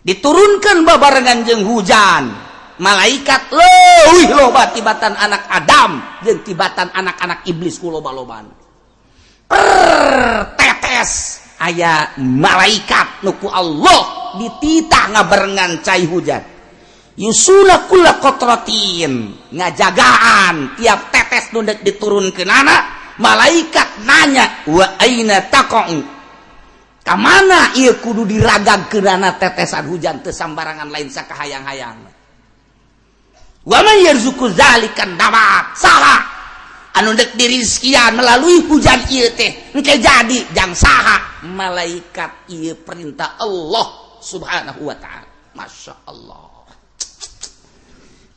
diturunkan babarengan jeung hujan malaikat leuwih loba tibatan anak Adam jeung tibatan anak-anak iblis ku loba-lobaan tetes aya malaikat nu ku Allah dititah ngabarengan cai hujan yusula kulla qatratin ngajagaan tiap tetes nu diturunkeun anak malaikat nanya wa aina taqa'u kamana ieu kudu diragagkeunana tetesan hujan teu sambarangan lain sakahayang-hayang wa man yarzuqu zalikan nabat saha anu dek dirizkian melalui hujan ieu teh engke jadi jang saha malaikat ieu perintah Allah subhanahu wa ta'ala masyaallah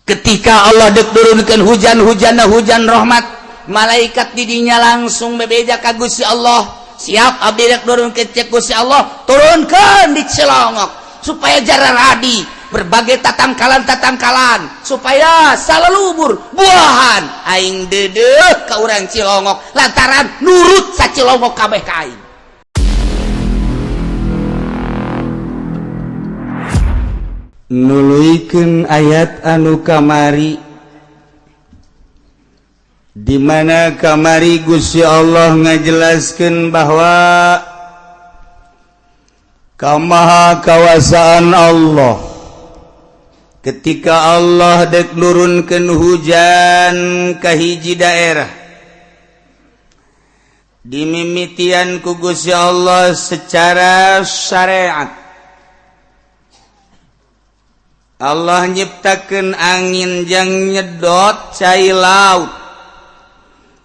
ketika Allah dek turunkeun hujan-hujanna hujan rahmat malaikat didinya langsung bebeja ka Gusti Allah siap abdi rek turunkeun cek Gusti Allah turunkeun di Cilongok supaya jararadi berbagai tatangkalan supaya salelubur buahan aing dedeuh ka urang Cilongok lantaran nurut sa Cilongok kabeh ka aing nuluykeun ayat anu kamari di mana kamari Gusti Allah ngajelaskeun bahwa kamaha kawasaan Allah ketika Allah dek nurunkeun hujan ka hiji daerah dimimitian ku Gusti Allah secara syariat Allah nyiptakeun angin jang nyedot cai laut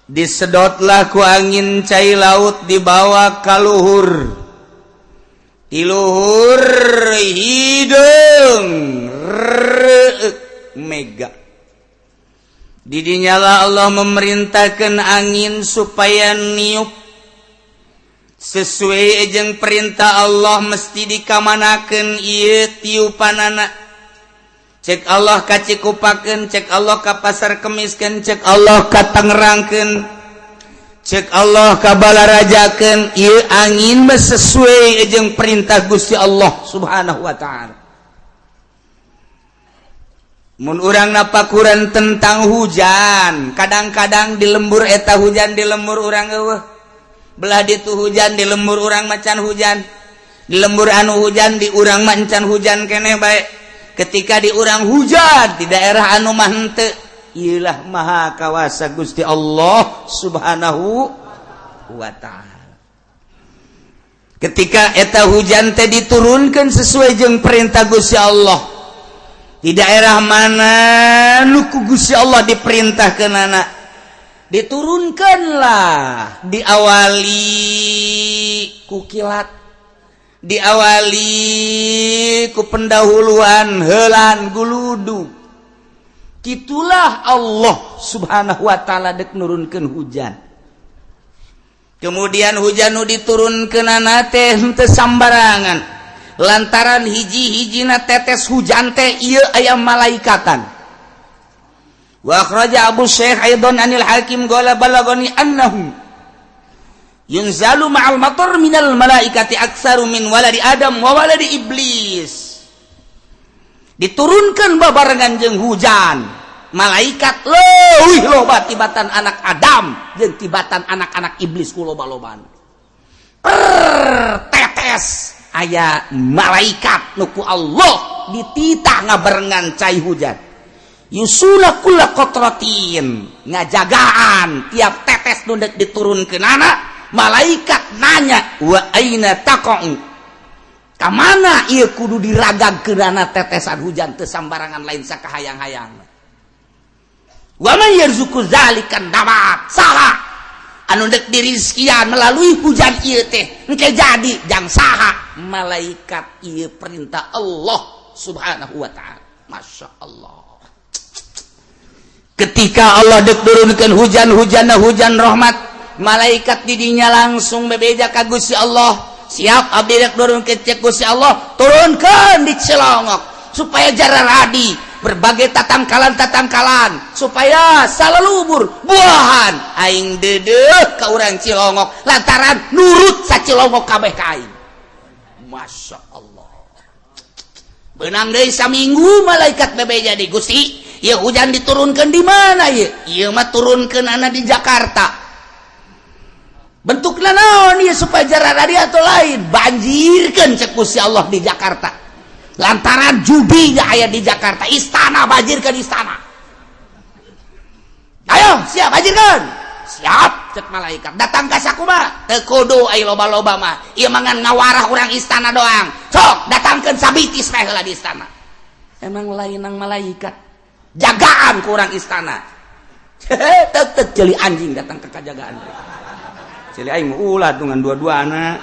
disedotlah ku angin cai laut dibawa ka luhur di luhur hideung mega didinyala Allah memerintahkan angin supaya niup sesuai jeung perintah Allah mesti dikamanakeun ieu tiupanana cek Allah kacikupakeun cek Allah ka pasar kemiskeun cek Allah katangerangkeun cek Allah kabalarajakeun ieu angin mah sesuai jeung perintah Gusti Allah subhanahu wa ta'ala mun urang napakuran tentang hujan kadang-kadang di lembur eta hujan di lembur urang eueuh belah ditu hujan di lembur urang macan hujan di lembur anu hujan di urang macan hujan keneh bae ketika di urang hujan di daerah anu mah henteu ieulah maha kawasa Gusti Allah subhanahu wa ta'ala ketika eta hujan teh diturunkeun sesuai jeung perintah Gusti Allah di daerah mana nu ku Gusti Allah diperintahkeunana diturunkanlah diawali ku kilat diawali ku pendahuluan heulan guludu kitulah Allah subhanahu wa ta'ala dek nurunkeun hujan kemudian hujan nu diturunkeunana teh henteu sambarangan lantaran hiji-hijina tetes hujan teh ieu aya malaikatan wa akhraja Abu Syekh aidan anil Hakim qala balagani annahu yunzalu ma'al matar minal malaikati aktsaru min waladi Adam wa waladi Iblis diturunkan babarengan jeung hujan malaikat leuwih loba tibatan anak Adam jeung tibatan anak-anak Iblis ku loba-lobaan tetes aya malaikat nu ku Allah dititah ngabarengan cai hujan yusula kulla qatratin ngajagaan tiap tetes nu diturunkeun anak malaikat nanya wa aina taqa'u kamana ieu kudu diragagkeunana tetesan hujan teu sambarangan lain sakahayang-hayang wa man yarzuqu zalikan nabat saha anu dek dirizkian melalui hujan ieu teh engke jadi jang saha malaikat ieu perintah Allah subhanahu wa ta'ala masyaallah ketika Allah dek turunkeun hujan-hujanna hujan rahmat malaikat didinya langsung bebeja ka Gusti Allah siap abdi rek turunkeun cek Gusti Allah turunkeun di Cilongok supaya jararadi berbagai tatangkalan supaya salelubur buahan aing dedeuh ka urang Cilongok lantaran nurut sa Cilongok kabeh ka aing masyaallah benang deui saminggu malaikat bebe jadi Gusti ieu hujan diturunkeun di mana ieu? Ieu mah turunkeun ana di Jakarta. Bentukna naon ieu supaya jarada dia atau lain? Banjirkeun cek Gusti Allah di Jakarta. Lantaran judinya aya di Jakarta, istana banjirkeun istana. Ayo, siap banjirkeun. Siap cek malaikat. Datang ka sakumaha? Teu kudu aya loba-loba mah. Ieu mangan ngawarah urang istana doang. Sok datangkeun sabitis teh heula di istana. Emang lain nang malaikat. Jagaan ku urang istana. Teu ceuli anjing datang ke kajagaan. Ceuli aing ulah dengan dua-duana.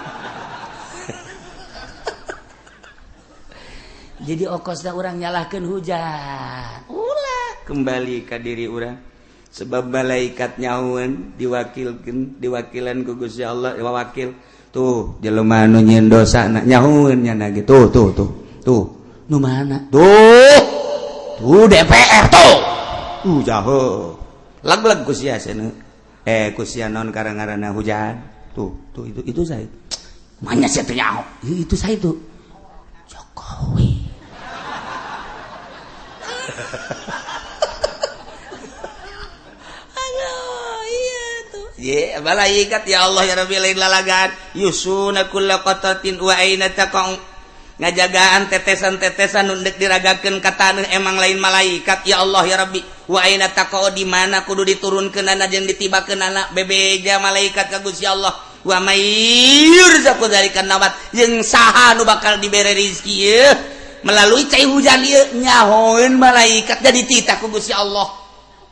Jadi okosna urang nyalahkeun hujan. Ulah kembali ka diri urang. Sebab malaikat nyahuan diwakilan ku Gusti Allah wakil tuh jelema anu nyieun dosa nyahuan nya gitu tuh nu mana tuh DPR tuh jauh lag-lag ku sia cenah ku sia naon karangarana hujan tuh itu saya manya sia teh nyaho itu saya itu Jokowi. Ya malaikat ya Allah ya Rabbi lain lalagan yusuna kulla qatatin wa aina taqau ngajagaan tetesan-tetesan undek diragakeun ka taneuh emang lain malaikat ya Allah ya Rabbi wa aina taqau di mana kudu diturunkeunana jeung ditibakeunana bebeja malaikat ka Gusti Allah wa mayyur zaku dalikan nawat jeung saha nu bakal dibere rezeki ye melalui cai hujan ieu nyahoeun malaikat jadi titah ku Gusti Allah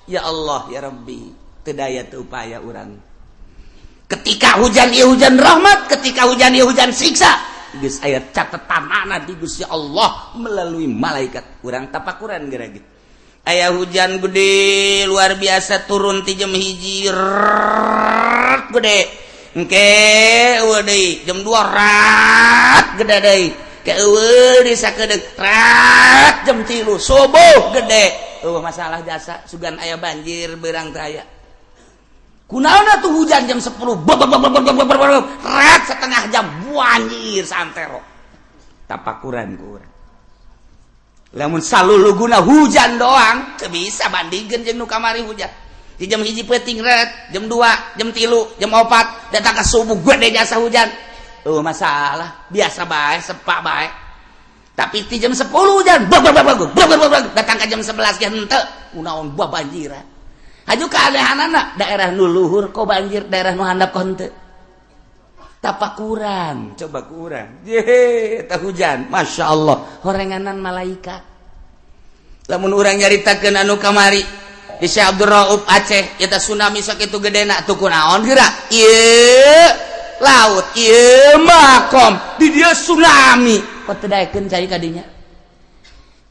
ya Allah ya Rabbi teu daya teu upaya urang ketika hujan ieu hujan rahmat ketika hujan ieu hujan siksa geus aya catetanana di Gusti Allah melalui malaikat urang tapakuran geura gitu aya hujan gede luar biasa turun ti jam 1 gede engke eueuh deui jam 2 rat gede deui ke eueuh di sakedeuk rat jam 3 subuh gede masalah jasa sugan aya banjir beurang teh aya kunaona tuh hujan jam 10 rat setengah jam banjir santero tapakuran ku urang lamun saluluguna hujan doang teu bisa bandingkeun jeung nu kamari hujan di jam 1 peuting rat jam 2 jam 3 jam 4 datang ka subuh gede jasa hujan masalah biasa bae sepak bae tapi di jam 10 hujan datang ka jam 11 ge henteu kunaon buah banjiran aju keanehanana daerah nu luhur kok banjir daerah nu handap kok henteu tapakuran coba kurang tah hujan Masya Allah horenganan malaikat lamun urang nyaritakeun anu kamari di Syekh Abdul Rauf Aceh eta tsunami sok kitu gedena tuh kunaon geura ieu laut ieu makom di dieu tsunami kok teu daekeun cai ka dinya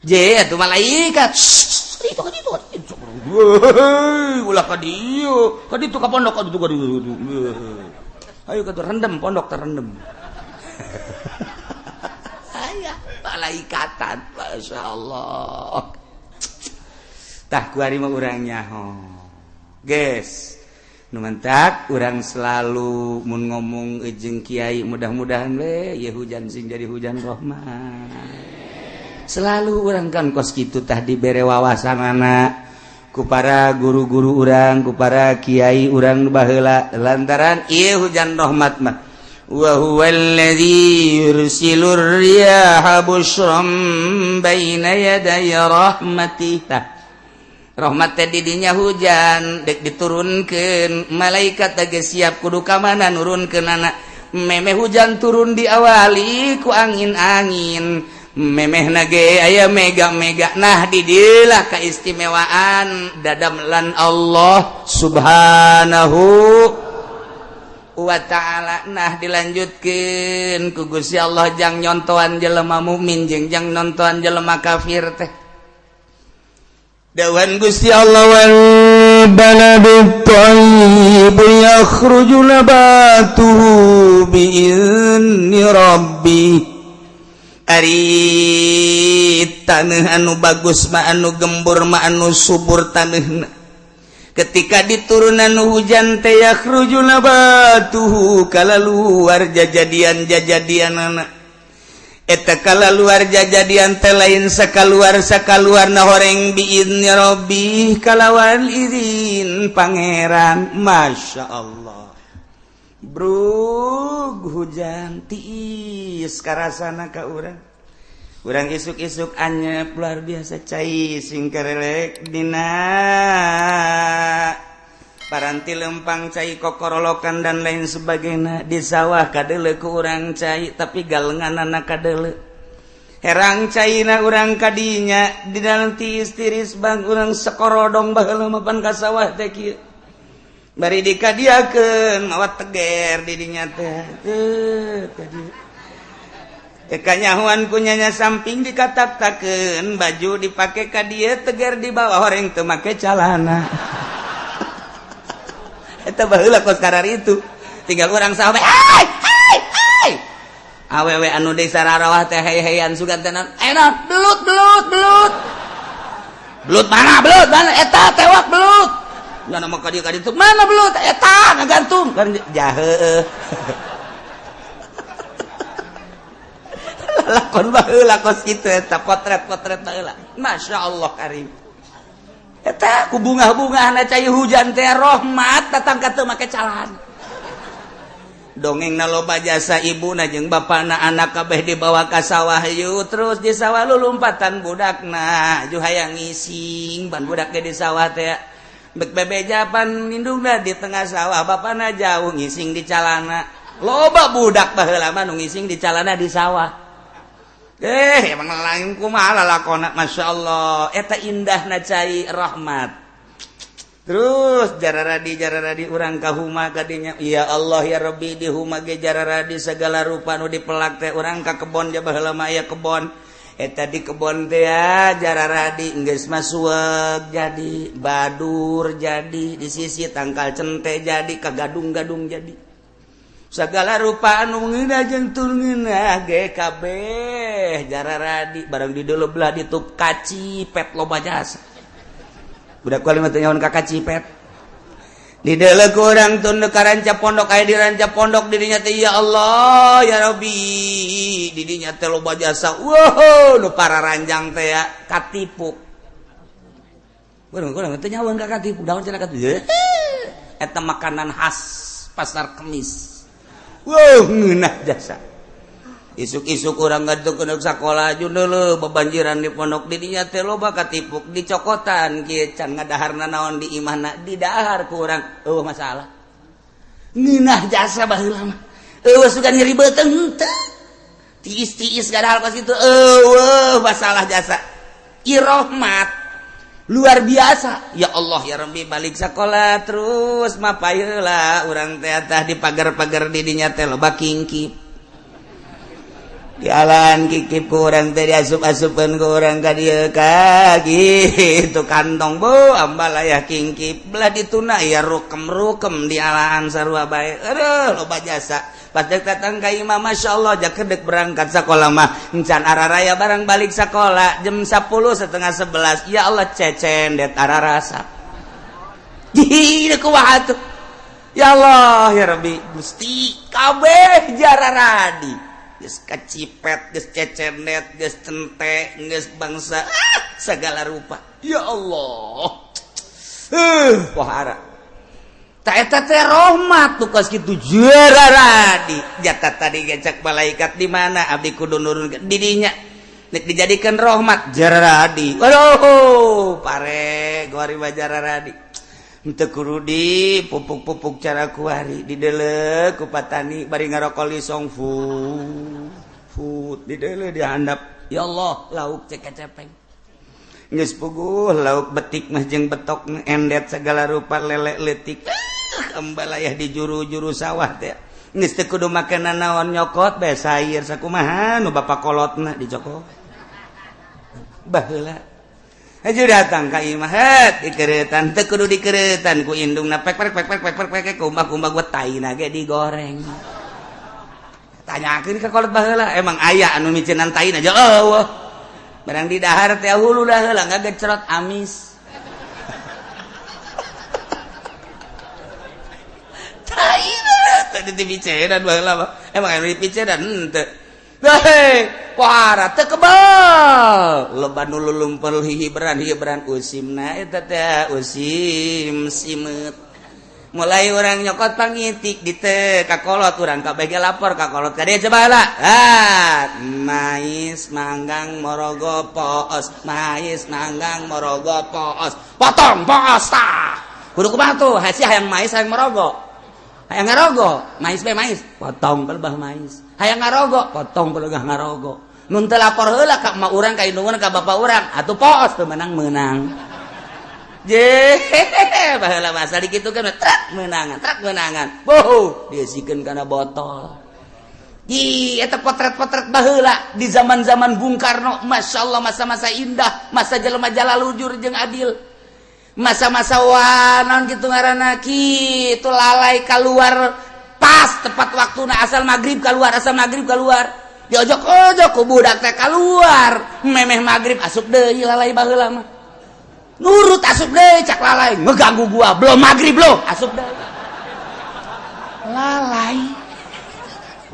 je atuh malaikat itu ulah ka dieu ka ditu ka pondok ka ditu ka ditu ayo ka rendem pondok terendem aya malaikatan masyaallah tah kuari mah urang nyaho geus nu mentak urang selalu mun ngomong jeung kiai mudah-mudahan we ye hujan sing jadi hujan rahmat selalu urang kan kos kitu tah dibere wawasanana ku para guru-guru urang ku para kiai urang baheula lantaran ieu hujan rahmat mah wa huwallazi yursilur riyaha busyram baina yaday rahmatih rahmat teh di dinya hujan dek diturunkeun malaikat geus siap kudu ka mana nurunkeunana memeh hujan turun diawali ku angin-angin memehna ge aya mega-mega nah di dieu lah kaistimewaan dadamlan Allah subhanahu wa ta'ala nah dilanjutkeun ku Gusti Allah jang nyontoan jelema mukmin jeung jang nontoan jelema kafir teh dawan Gusti Allah wal baladu thayyib yakhruju nabatuhu bi idzni rabbih ari taneuh anu bagus mah anu gembur mah anu subur taneuna ketika diturunan hujan teh yakhruju nabatuhu kalaluar jajadian-jajadianana kala luar jajadian teh lain sakaluar na horeng biidnya Robbi kalawan izin pangeran. Masya Allah bro hujan tiis karasana ka urang isuk-isuk anyep luar biasa cai sing kerelek dina paranti lempang cai kokorolokan dan lain sebagainya di sawah kadele ku urang cai tapi galenganana kadele herang caina urang kadinya di dalam tiris bang urang sekorodong baheula mapan ka sawah teh kieu bari dikadiakeun mawa teger di dinya teh kanyahuan kunyanya samping dikatak-takeun baju dipake ka dieu teger di bawah horeng teu make calana. Eta baheula kos karar itu tinggal urang sahabat hai awewe anu deui sararawah teh hei-heian sugan teh enak belut mana eta tewak belut nya nama ka dieu kaditu mana belut eta ngagantung kan jaheuh lakon baheula kos kitu eta potret baheula masyaallah karim. Eta ku bunga-bungahna cai hujan teh rahmat datang ka teu make calana. Dongengna loba jasa ibuna jeung bapana anak kabeh dibawa ka sawah yeuh terus di sawah lulumpatan budakna ju hayang ngising ban budak ge di sawah teh bek bebejapan lindungna di tengah sawah bapana jauh ngising di calana. Loba budak baheula mah nu ngising di calana di sawah. Emang lain kumaha lalakona masyaallah eta indahna cai rahmat. Terus jararadi urang ka huma kadinya ya Allah ya Rabbi di huma ge jararadi segala rupa nu dipelak teh urang ka kebon ja baheula mah aya kebon eta di kebon teh jararadi geus masueg jadi badur jadi di sisi tangkal cente jadi kagadung-gadung jadi sagala rupa anu ngeuna jeung tulngeuna ge kabeh jararadi barang di deuleu belah ditup kacipet loba jasa budak kuali mah teu nyaon ka kacipet di deuleu ku urang tun ka ranca pondok aya di ranca pondok di dinya teh ya Allah ya Rabbi di dinya teh loba jasa wow nu pararanjang teh ya katipuk urang teu nyaon ka katipuk daun cenah katipuk eta makanan khas pasar Kemis. Wow, ngeunah jasa. Isuk-isuk urang gadug keunuk sakola jundeuleu bebanjiran di pondok di dinya teh loba katipuk dicokotan kieu can ngadaharna naon di imahna didahar ku urang eueuh masalah. Ngeunah jasa baheula mah. Eueuh sugan nyeri beuteung teh. Tiis-tiis gadahar ka situ eueuh masalah jasa. Irahmat luar biasa ya Allah ya Rabbi balik sekolah terus mapayeula urang teh tah di pagar-pagar di dinya teh loba kingkip dialan kikip ku urang teh diasup-asupkeun ku urang ka dieu ka kitu kantong bu ambal aya kingkip belah dituna ya rukem-rukem dialaan sarua bae aduh loba jasa pas dek datang ka imam masyaallah jak kedek berangkat sekolah mah encan araraya barang balik sekolah jam 10:30 ya Allah cecen det ararasa gila kumaha atuh ya Allah ya Rabbi Gusti kabeh jararadi geus kacipet geus cecenet geus cente geus bangsa segala rupa ya Allah wahara tak eta teh rahmat tuh kos kitu jararadi jatah tadi gecak malaikat di mana abdi kudu nurunkeun di dinya nek dijadikeun rahmat jararadi waduh pare gori mah jararadi henteu kudu di pupuk-pupuk cara kuari di deuleu ku patani bari ngarokol di songfu di deuleu dihandap ya Allah lauk cek kecepeng geus puguh lauk betik mah jeung betok endet segala rupa lele leutik ambalayah di juru-juru sawah teh geus teu kudu makenan naon nyokot bae sair sakumaha nu bapa kolotna dicokot baheula aju datang ka imah dikeuretan teu kudu dikeuretan ku indungna pek kumbah-kumbah gua taina ge digoreng tanyakeun ka kolot baheula emang aya anu micenan taina aja eueuh barang di dahar teh hulu dah heula ngagecrot amis taina tadi dipiceran baheula emang anu dipiceran henteu pohara teu kebal loba nu lulumpel hiberan usimna eta teh usim simet mulai orang nyokot pangitik di teh kakolot urang kabeh lapor kakolot ka dia coba heula mais manggang morogo poos mais manggang morogo poos potong poos tah kudu kumaha tuh hasi hayang mais hayang morogo hayang ngarogo mais be mais potong pelebah mais hayang ngarogo potong pelebah ngarogo nun teu lapor heula ka emak urang ka indungeun ka bapak urang atuh poos teu menang je baheula masa dikitukeun trak menangan boh diasikeun kana botol eta potret-potret baheula di zaman-zaman Bung Karno masyaallah masa-masa indah masa jelema jalalujur jeung adil masa-masa wanon gitu ngaranna kitu lalai keluar pas tepat waktuna asal maghrib keluar diojok-ojok ku budak teh keluar memeh maghrib asup deui lalai baheula mah nurut asup deui cak lalai ngeganggu gua belum maghrib lo asup deui lalai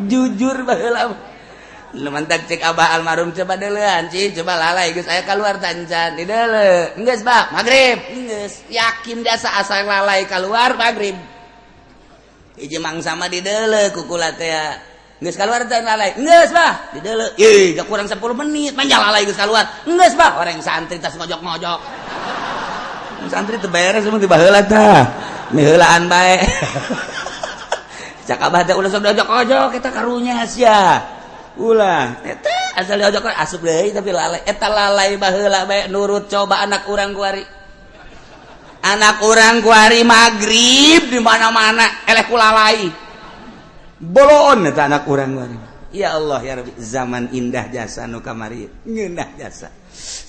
jujur baheula lu mantak cek abah almarhum coba deulean coba lalai geus aya keluar tancan di deuleu geus bah maghrib geus yakin jasa asal lalai keluar maghrib hiji mangsa mah di deuleu kukula teh geus keluar tan lalai geus bah di deuleu ih gak kurang 10 menit manja lalai geus keluar geus bah orang santri tas ngojok-ngojok santri teu beres mah di baheula tah miheulaan bae cak abah teh ulah sok diojok-ojok eta karunya sia ulah eta asal diojok asup deui tapi lalai eta lalai baheula bae nurut coba anak urang kuari maghrib di mana-mana eleh ku lalai bolon eta anak urang kuari ya Allah ya Rabbi zaman indah jasa nu kamari ngeunah jasa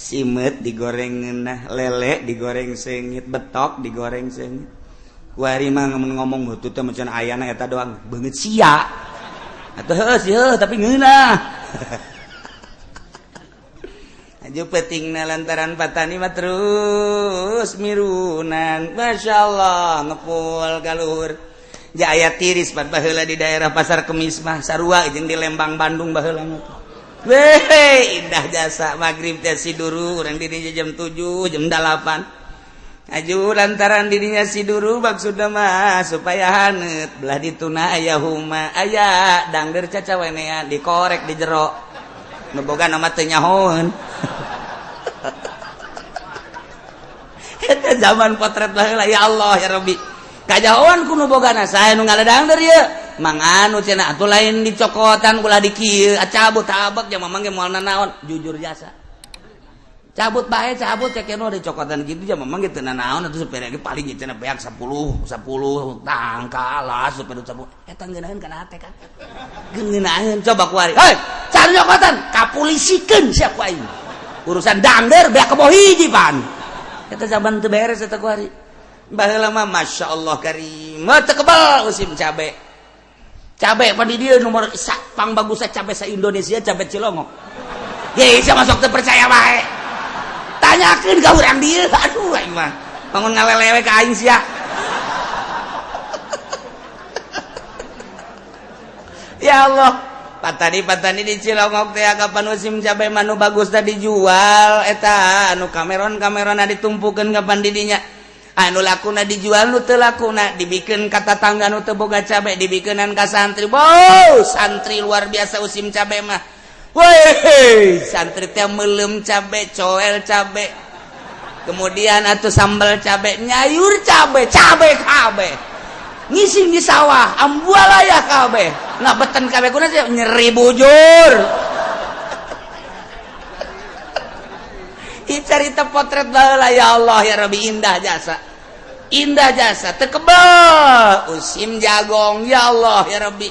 simet digoreng ngeunah lele digoreng seungit betok digoreng seungit kuari mah ngomong beutu teh macan ayana eta doang beungeut sia atuh heuh sih tapi ngeunah aju petingna lantaran patani mah terus mirunan masyaallah ngepul kaluhur ja aya tiris pan baheula di daerah Pasar Kemis mah sarua jeung di Lembang Bandung baheula mah weh indah jasa maghrib teh siduru urang di dinya jam 7 jam 8 aju lantaran dirinya siduru maksudna mah supaya haneut belah dituna aya huma aya dangder cacawenean dikorek di jero nu boga nama teu nyahoeun eta zaman potret baheula ya Allah ya Rabbi kajahoan kuno bogana sae nu ngaledang dari ieu manganu cenah atuh lain dicokotan ulah di kieu cabut tabak jam mamang ge moal naon jujur jasa cabut bae cabut cek anu dicokotan kitu jam mamang ge teu naon atuh supaya ge paling cenah beak 10 tangkalas supaya cabut eta ngeunaheun kana hate kan ngeunaheun coba kuari hei cari cokotan kapulisikeun sia ku aing urusan dangder beak keboh hiji pan eta zaman teu beres eta kuari baheula mah masyaallah karim teu kebal usim cabe pan di dieu nomor pang bagus cabe sa Indonesia cabe Cilongok ye sia masuk teu percaya bae tanyakeun ka urang dieu aduh aing mah bangun ngalelewe ka aing sia ya Allah patani di Cilongok teh kapan musim cabe manu bagus teh dijual eta anu kameron ditumpukeun kapan di dinya anu lakuna dijual nu teu lakuna dibikeun ka tatangga nu teu boga cabe dibikeunan ka santri santri luar biasa usim cabe mah weh santri teh meuleum cabe coel cabe kemudian atuh sambal cabe nyayur cabe kabeh ngising di sawah ambualaya kabeh ngabeten kabeh kunaon nyeri bujur carita potret baheula ya Allah ya Rabbi indah jasa teu kebal usim jagong ya Allah ya Rabbi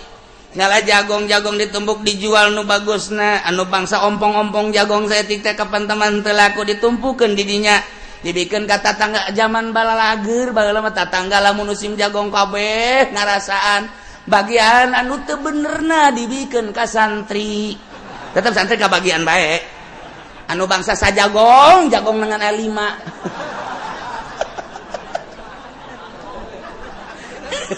ngala jagong ditumpuk dijual nu bagusna anu bangsa ompong-ompong jagong saeutik teh kapan teman teu laku ditumpukeun di dinya dibikeun ka tatangga zaman balalager baheula mah tatangga lamun usim jagong kabeh ngarasaan bagian anu teu benerna dibikeun ka santri tetep santri kabagian bae anu bangsa sajagong dengan L5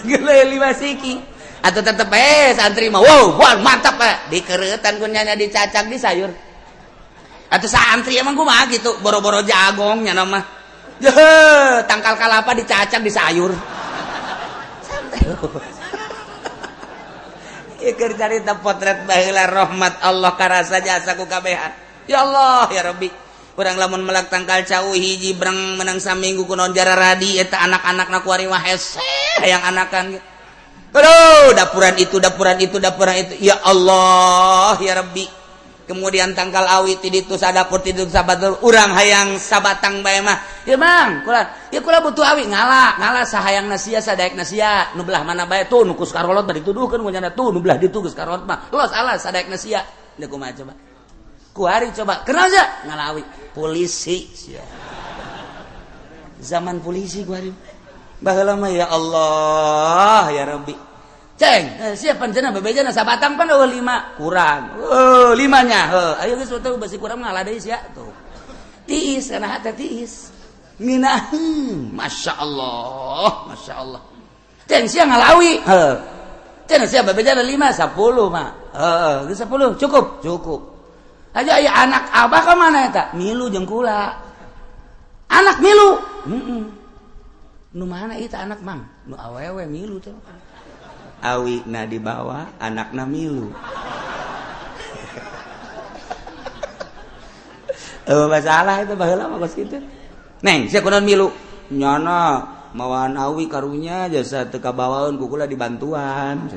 gele 5 siki atau tetep santri mah wow mantap Pak dikeretan kunyanya dicacak di sayur atau santri emang kumaha gitu boro-boro jagongnya nama tangkal kalapa dicacak di sayur ikir carita potret baheula rahmat Allah karasa jasa ku kabehan ya Allah ya Rabbi urang lamun melak tangkal cau hiji breng menang saminggu kunaon jara radi eta anak-anakna kuari mah hese hayang anakan aduh dapuran itu ya Allah ya Rabbi kemudian tangkal awit di ditu sadapur di ditu sabatur urang hayang sabatang bae mah ya Mang kula butuh awit ngalah sahayangna sia sadaekna sia nu belah mana bae tuh nu kus karolot bari tuduhkeun mun nya tuh nu belah ditu geus karolot mah los alah sadaekna sia da kumaha coba kuari coba kenal aja ngalawi polisi sia zaman polisi kuari baheula mah ya Allah ya Rabbi ceng siapa cenah bebejana sabatang pan 5 kurang 5-nya ayo geus teu basi kurang ngalah deui sia tuh tiis kana hate tiis minah masyaallah ceng sia ngalawi cenah sia bebejana 5 10 mah geus 10 cukup aja aya anak abah ka mana eta milu jeung kula anak milu nu mana itu anak Mang nu awewe milu teh awi na di bawah anakna milu masalah itu baheula mah kos kitu neng sia kunaon milu nyana mawan awi karunya jasa teu kabawaeun ku kula dibantuan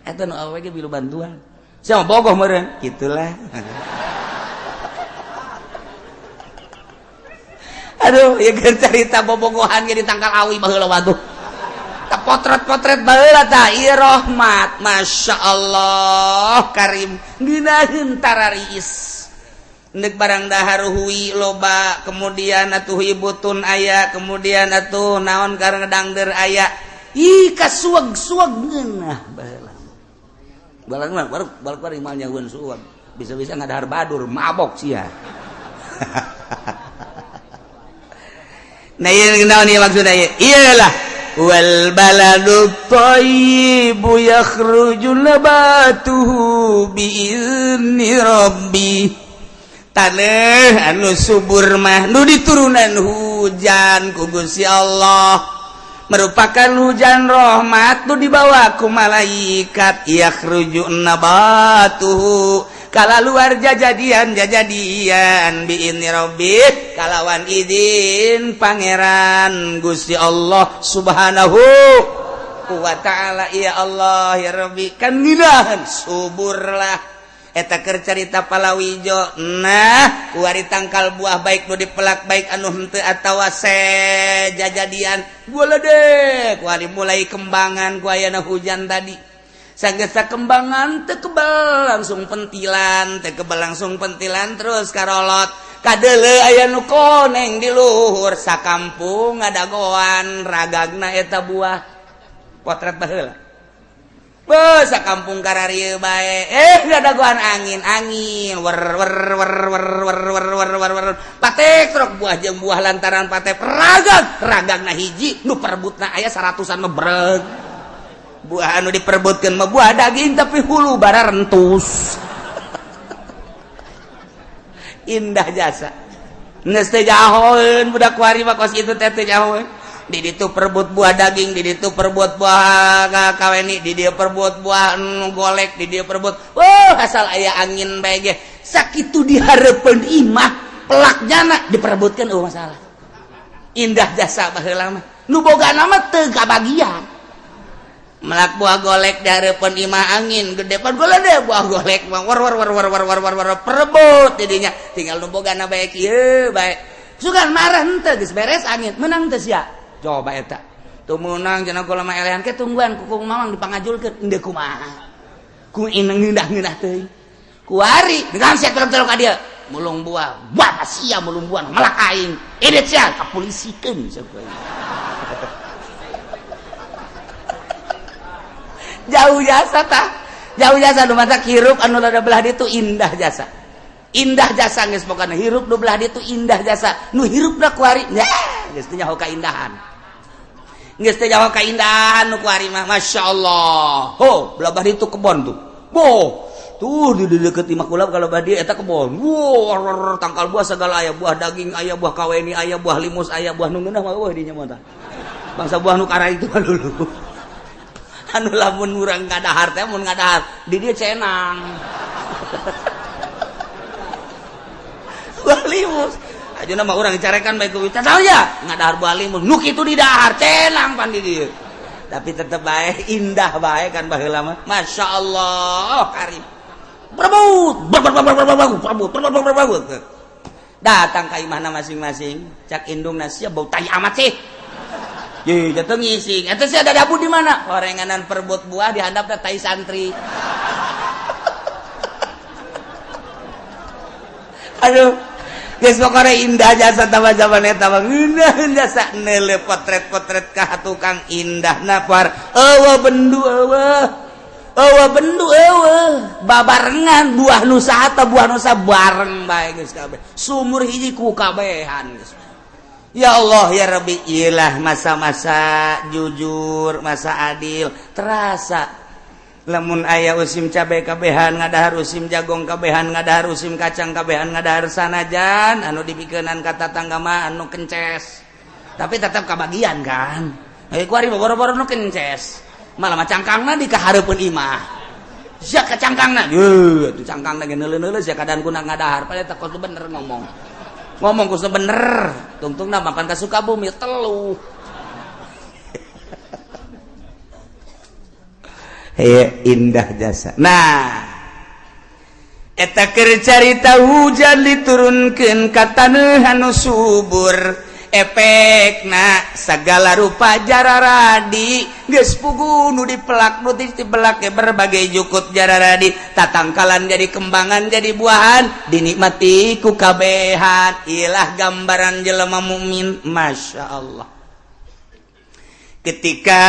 eta nu awewe ge milu bantuan sia mah bogoh meureun kitulah aduh ya keur carita bobogohan ge di tangkal awi baheula waduh potret baheula tah ieu rahmat masyaallah karim dinaheun tarariis neuk barang dahar huwi loba kemudian atuh ibutun aya kemudian atuh naon kareng dangder aya ih kasuag-suag ngeunah baheula balang mah baru kuari mal nyaeun suag bisa-bisa ngadahar badur mabok sia nah ieu naon ieu maksudna iyalah wal baladu thayyibu yakhruju nabatuhu biizni rabbi tanah anu subur mah nu diturunan hujan ku Gusti Allah merupakan hujan rahmat nu dibawa ku malaikat yakhruju nabatuhu kala luar jajadian biizni rabbi kalawan izin pangeran Gusti Allah subhanahu wa ta'ala ya Allah ya Rabbi kan minahan subur lah eta keur carita palawijo nah kuari tangkal buah baik nu dipelak baik anu henteu atawa jajadian bola deh kuari mulai kembangan ku ayana hujan tadi sagesa kembangan teu kebal langsung pentilan terus karolot kadeuleu aya nu koneng di luhur sakampung ngadagoan ragagna eta buah potret baheula sakampung kararieu bae ngadagoan angin wer patek trok buah jeung buah lantaran patek ragagna hiji nu perebutna aya 100-an mebreg buah anu diperebutkeun mah buah daging tapi hulu bara rentus indah jasa geus teh jahoeun budak kuari mah kos kitu teh teu jahoeun di ditu perebut buah daging di ditu perebut buah kaweni di dieu perebut buah anu golek di dieu perebut asal aya angin bae ge sakitu dihareupeun imah pelakjana diperebutkeun masalah indah jasa baheula mah nu bogana mah teu kabagian melak buah golek dihareupeun imah angin gede pan gola deh buah golek war perebut didinya tinggal nu bogana bae kieu bae sugan marah henteu geus beres angin menang teu sia coba eta tuh menang cenah gola mah elehan ke tungguan kukung mamang dipangajulkeun endeu kumaha ku ngeundah-ngeundah teuing kuari dengan sia telok-telok ka dieu mulung buah bapak sia mulung buah malak aing edet sia ka polisikeun sia jauh jasa nu matak hirup anu rada belah ditu indah jasa geus pokona hirup nu belah ditu indah jasa nu hirup da kuari geus teh nyaho kaindahan geus teh Jawa kaindahan nu ku ari mah masyaallah. Belah itu kebon tuh. Tuh di deket imah kula kalau badi eta kebon. Tangkal buah segala aya buah daging, aya buah kaweni, aya buah limus, aya buah nu ngeunah mah eueuh dinya mah tah. Bangsa buah nu kara itu dulu. Anu lamun urang ngadahar teh mun ngadahar di dieu cenang. Buah limus. Ajeuna mah urang dicarekan bae ku tahu ya ngadahar buah limus. Nu kitu di dahar cenang pan di dieu. Tapi tetep bae indah bae kan baheula mah. Masyaallah karim. Berbut. Datang ka imahna masing-masing, cak indungna sia bau tai amat sih. Ye, jatuh ngising. Eta sih ada dapur di mana? Gorenganan perbut buah dihandapna tai santri. Aduh, geus pokona indah jasa zaman eta mah. Indah jasa neule potret-potret ka tukang indah napar. Bendu babarengan buah nusa atau buah nusa bareng bae geus kabeh. Sumur hiji ku kabehan geus. Ya Allah ya Rabbi, iyalah masa-masa jujur, masa adil terasa. Lamun aya usim cabe kabehan ngadahar usim jagong kabehan ngadahar usim kacang kabehan ngadahar sanajan anu dipikeunnan ka tatangga mah anu kences. Tapi tetap kabagian kan. Kuari boro-boro nu kences. Malah mah cangkangna dikahareupeun imah. Sia ka cangkangna. Tuh cangkangna ge neuleuh-neuleuh sia kadaan kuna ngadahar. Padahal teh kudu bener ngomong. Ngomong kudu bener. Tungtungna mapan ka Sukabumi telu. Indah jasa. Nah, eta keur carita hujan diturunkeun ka taneuh anu subur. Efekna segala rupa jararadi geus pugu nu dipelak nu dipelak ke berbagai jukut jararadi tatangkalan jadi kembangan jadi buahan dinikmati ku kabehan. Ilah gambaran jelema mukmin masyaallah. Ketika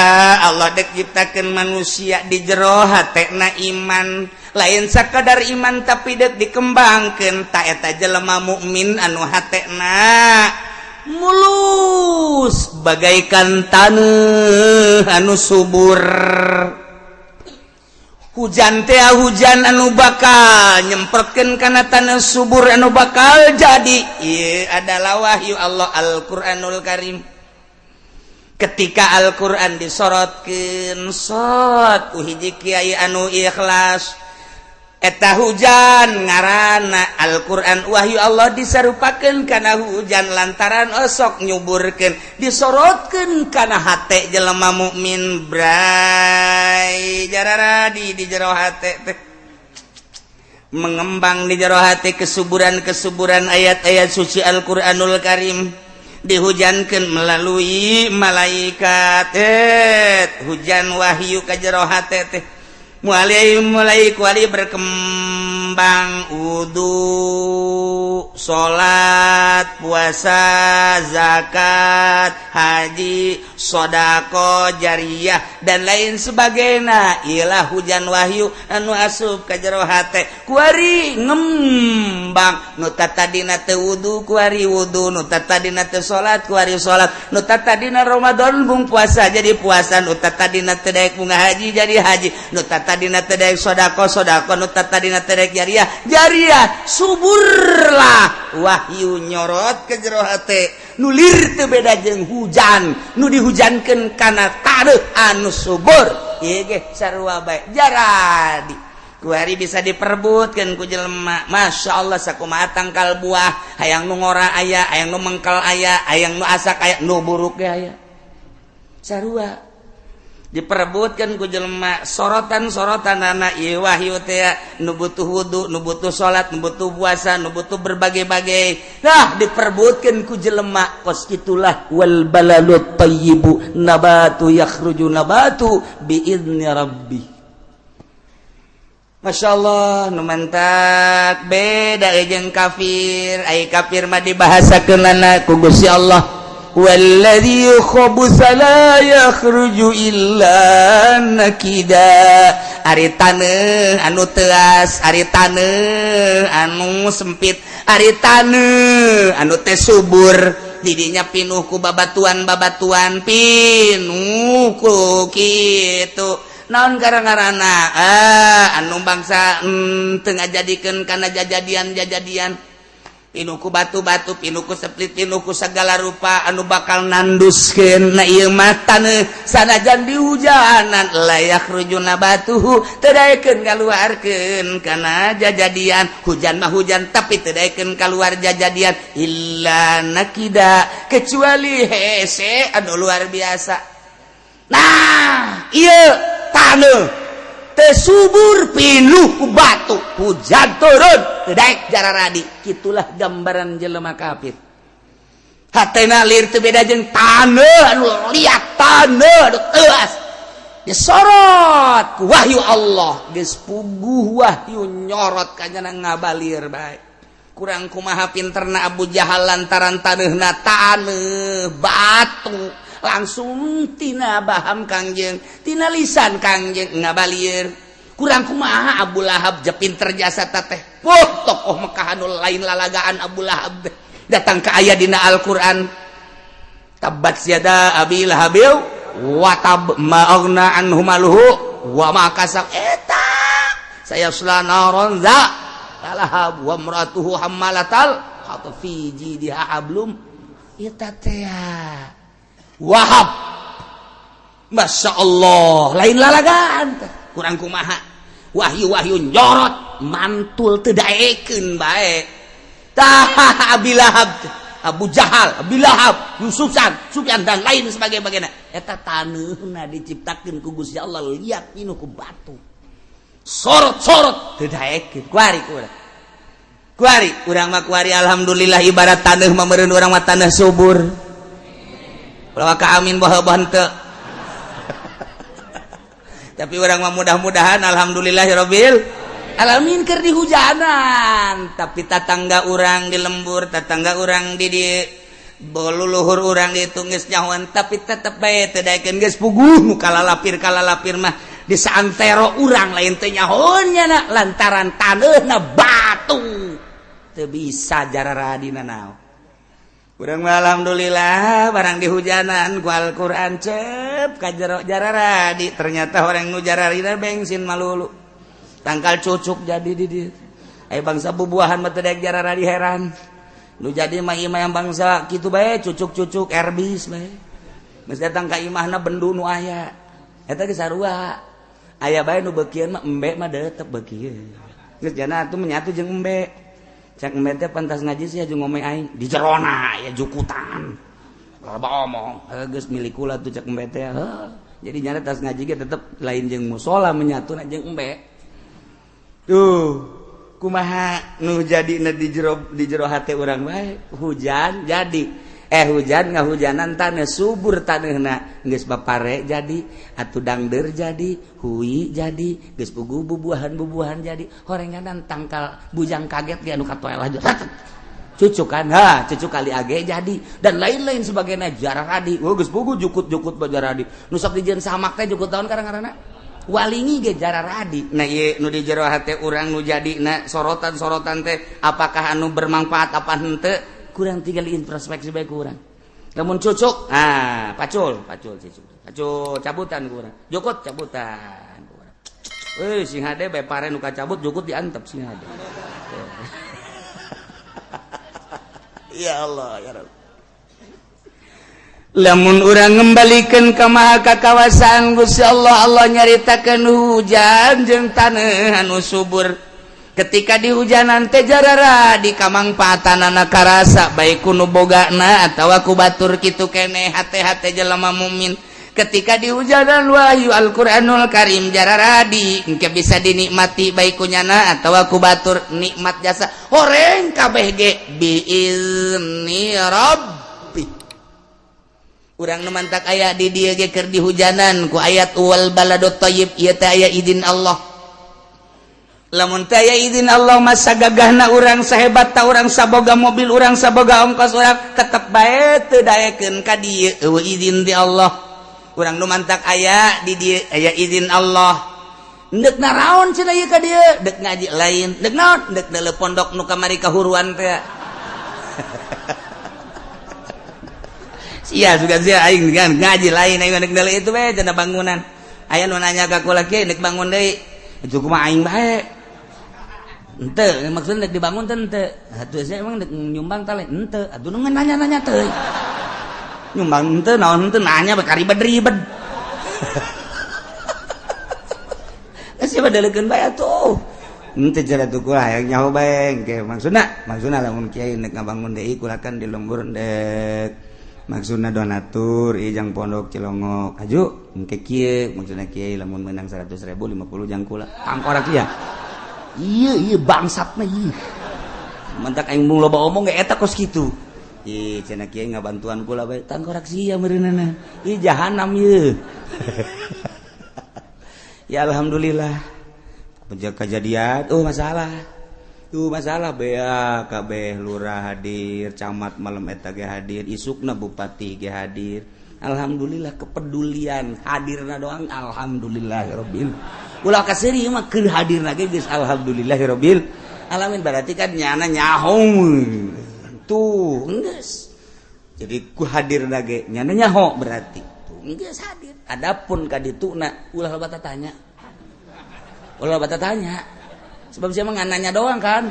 Allah dek ciptakeun manusia di jero hatena iman lain sakadar iman tapi dek dikembangkeun ta eta jelema mukmin anu hatena mulus bagaikan taneuh anu subur. Hujan teh hujan anu bakal nyemprotkeun kana taneuh subur anu bakal jadi. Ieu adalah wahyu Allah Al-Qur'anul Karim. Ketika Al-Qur'an disorotkeun ku hiji kiai anu ikhlas eta hujan ngaranna Al-Qur'an wahyu Allah disarupakeun kana hujan lantaran osok nyuburkeun disorotkeun kana hate jelema mukmin bray jararadi di jero hate teh mengembang di jero hate kesuburan-kesuburan ayat-ayat suci Al-Qur'anul Karim dihujankeun melalui malaikat hujan wahyu ka jero hate teh mulai kuali berkembang wudu, salat, puasa, zakat, haji, sodako, jariyah dan lain sebagainya. Ialah hujan wahyu anu asup ka jero hate. Kuari ngembang nu tatadina teu wudu kuari wudu, nu tatadina teu salat kuari salat, nu tatadina Ramadan bung puasa jadi puasa, nu tatadina teu daek bunga haji jadi haji, nu tatadina teu daek sodako nu tatadina teu daek jariyah suburlah wahyu nyorot ke jero hate nulir teu beda jeung hujan nu dihujankeun kana taneuh anu subur. Ieu ge sarua bae jaradi kuari bisa diperbutkeun ku jelema. Masyaallah sakumaha tangkal buah hayang nu ngora aya, hayang nu mengkel aya, hayang nu asak aya, nu buruk ge aya. Sarua diperebutkan ku jelema sorotan-sorotanana ieu wahyu teh nu butuh wudu, nu butuh salat, nu butuh puasa, nu butuh berbagai-bagai. Nah, diperebutkan ku jelema kos kitulah wal balalut thayyibu nabatu yakhruju nabatu biizni rabbi. Masyaallah nu mantak beda jeung kafir. Ai kafir mah dibahasakeunana ku Gusti Allah. Walladzi khabutha la yakhruju illa nakida. Ari taneuh anu teuas, ari taneuh anu sempit, ari taneuh anu teh subur didinya pinuhku babatuan pinuhku gitu naon gara-garana anu bangsa tengah jadikan karena jajadian pinuhku batu-batu pinuhku seplit pinuhku segala rupa anu bakal nanduskeun na ieu mah taneuh sanajan di hujanan layak rujuna batuhu teu daekeun kaluarkeun kana jajadian hujan mah hujan tapi teu daekeun kaluar jajadian illa nakida kecuali hese anu luar biasa nah ieu taneuh tesubur pinuh ku batu hujan turun daek jararadi gitulah gambaran jelema kafir hatena lir teu beda jeung taneuh anu liat taneuh anu teuas disorot ku wahyu Allah geus puguh wahyu nyorot ka jana ngabalir bae kurang kumaha pinterna Abu Jahal lantaran taneuhna taneuh batu langsung tina baham kangjeng tina lisan kangjeng ngabalir kurang kumaha Abu Lahab je pinter jasa teh tokoh Mekah anu lain lalagaan Abu Lahab datang ke aya dina Al-Qur'an tabbat yada abi lahabil wa tab ma aghna anhu maluhu wa ma kasab eta saya naron za lahab wa maratuhu hammalatal hatta fi jidiha hablum eta teh Wahab Masya Allah lain lalagaan kurang kumaha wahyu-wahyu nyorot mantul teu daekeun bae tah Abi Lahab Abu Jahal Abi Lahab Sufyan dan lain sebagainya eta taneuhna diciptakeun ku Gusti Allah liat pinuh ku batu sorot-sorot teu daekeun kuari urang mah kuari alhamdulillah ibarat taneuh mah meureun urang mah taneuh subur Lawaka amin bahaban teu. Tapi orang mah mudah-mudahan alhamdulillahirabbil alamin keur dihujanan. Tapi tatangga urang di lembur, tatangga urang di boluluhur urang di tunggeus nyahoan tapi tetep bae teu daekeun geus puguh nu kalalapir mah di saantero urang lain teu nyahoan nya lantaran taneuhna batu. Teu bisa jararadina naon. Urang alhamdulillah barang dihujanan ku Al-Qur'an cep ka jero jararadi ternyata orang nu jararina bensin malulu tangkal cucuk jadi di dieu aya bangsa bubuahan mah teu daek jararadi heran nu jadi mah imah yang bangsa kitu bae cucuk-cucuk erbis bae geus datang ka imahna bendu nu aya eta geus sarua aya bae nu beukieun mah embe mah deutep beukieun geus jana atuh menyatu jeung embe cek embe teh pantas ngaji sih aju ngomong aing di jerona ya jukutan loba omong geus milik kula tuh cek embe teh jadi nyana tas ngaji ge tetep lain jeung musola menyatuna jeung embe tuh kumaha nu jadina di jero hate urang bae hujan jadi hujan ngahujanan taneuh subur taneuhna geus bapare jadi atuh dangdeur jadi hui jadi geus puguh bubuahan jadi horenganan tangkal bujang kaget ge anu katoel aja cucuk kan cucuk kali age jadi dan lain-lain sebagainya jararadi geus puguh jukut-jukut jararadi nu sok dijieun samak teh jukut taun karang-karangna walingi ge jararadi nah ieu nu di jero hate urang nu jadina sorotan-sorotan teh apakah anu bermanfaat apa henteu kurang tinggal introspeksi bae kurang lamun cucuk pacul cabutan kurang jukut cabutan kurang sing hade bae pare nu kacabut jukut diantep sing hade ya Allah ya Rabb lamun urang ngembalikeun ka maha kakawasaan Gusti Allah nyaritakeun hujan jeung taneuh anu subur ketika dihujanan teh jarara di kamangpaatanana karasa baik ku nu bogana atawa ku batur kitu keneh hate-hate jelema mukmin ketika dihujanan wahyu Al-Qur'anul Karim jarara di engke bisa dinikmati baik ku nyana atawa ku batur nikmat jasa horeng kabeh ge biizni rabbi urang nu mantak aya di dieu ge keur dihujanan ku ayat wal baladut thayyib ieu teh aya izin Allah lamun teh aya izin Allah mah sagagahna urang sahebat ta urang saboga mobil urang saboga ongkos urang tetep bae teu daekeun ka dieu eueuh izin ti Allah urang nu mantak aya di dieu aya izin Allah deuk naraon cenah ieu ka dieu deuk ngaji lain deuk naon deuk neuleuh pondok nu kamari kahuruan teh sia suka sia aing kan ngaji lain aing nek deuleu itu we cenah bangunan aya nu nanya ka kula kieu nek bangun deui itu kumaha aing bae henteu maksudna nek dibangun teh henteu atuh saya emang nek nyumbang teh henteu atuh nu nanya-nanya teh nyumbang henteu naon henteu nanya bakari ribet sia badalekeun bae atuh henteu cenah tuh kula hayang nyaho bae engke maksudna lamun kiai nek ngabangun deui kulakan di lembur dek maksudna donatur ijang pondok Cilongok aju engke kieu maksudna kiai lamun menang 100.000 50 jang kula tangkorak ieu iya bangsatna ieu mentak aing mung loba omong ge eta kos kitu ieu cenah kiai ngabantuan kula bae tangkorak sia meureunana ieu jahanam ieu ya alhamdulillah kejadian masalah bea kabeh lurah hadir camat malam eta ge hadir isukna bupati ge hadir alhamdulillah kepedulian hadirna doang alhamdulillahirabbil ulah kaseri mah keur hadirna ge geus alhamdulillahirabbil alamin berarti kan nyana nyaho tuh geus jadi ku hadirna ge nyana nyaho berarti tuh geus hadir adapun ka dituna ulah bata tanya sebab siapa ngananya doang kan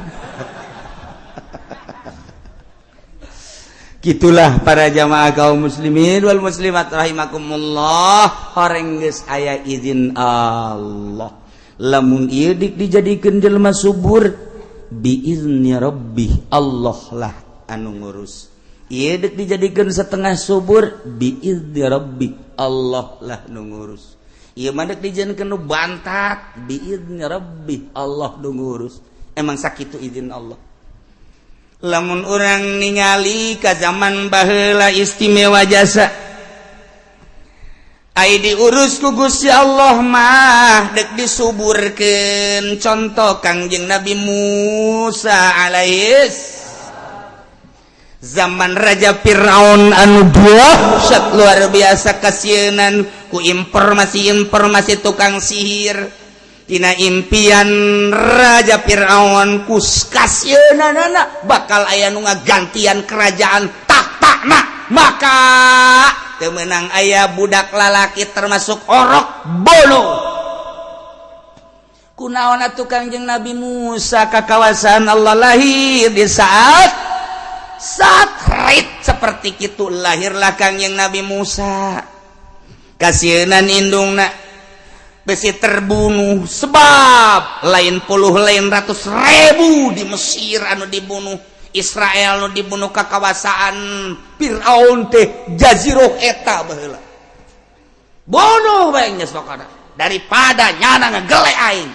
gitulah para jamaah kaum muslimin wal muslimat rahimakumullah horeng geus aya izin Allah lamun ieu dik dijadikeun jelema subur biizni rabbih Allah lah anu ngurus ieu dik dijadikeun setengah subur biizni rabbih Allah lah nu ngurus ieu mah dek dijieunkeun nu bantat biizni rabbih Allah nu ngurus emang sakitu izin Allah lamun urang ningali ka zaman baheula istimewa jasa ai diurus ku Gusti Allah mah dek disuburkeun contoh Kangjeng Nabi Musa alaihis zaman Raja Firaun anu dahsyat luar biasa kasienan ku informasi tukang sihir tina impian Raja Firaun ku kasieunana bakal aya nu ngagantian kerajaan tahtana maka teu meunang aya budak lalaki termasuk orok bolo kunaon atuh Kangjeng Nabi Musa ka kawasan Allah lahir di saat seperti itu lahirlah Kangjeng Nabi Musa kasienan indungna besi terbunuh sebab lain puluh lain ratus ribu di Mesir anu dibunuh Israel anu dibunuh ka kawasaan Firaun teh Jazirah eta baheula bunuh bae geus pokona daripada nyana ngegele aing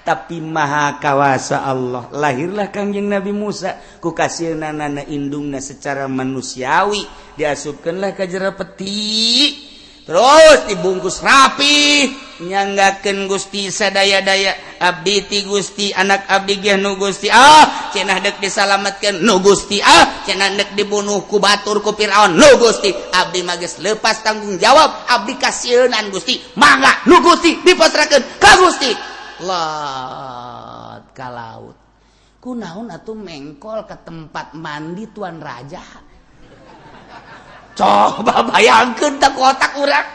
tapi maha kawasa Allah lahirlah Kangjeng Nabi Musa ku kasieunana indungna secara manusiawi diasupkeunlah ka jero peti terus dibungkus rapi nyanggakeun Gusti sadaya-daya abdi ti Gusti anak abdi ge nu Gusti cenah deuk disalametkeun nu Gusti cenah deuk dibunuh ku batur ku Firaun nu Gusti abdi mah geus leupas tanggung jawab abdi kasieunaan Gusti mangga nu Gusti dipasrahkeun ka Gusti lot ka laut kunaon atuh mengkol ke tempat mandi tuan raja coba bayangkeun tak otak urang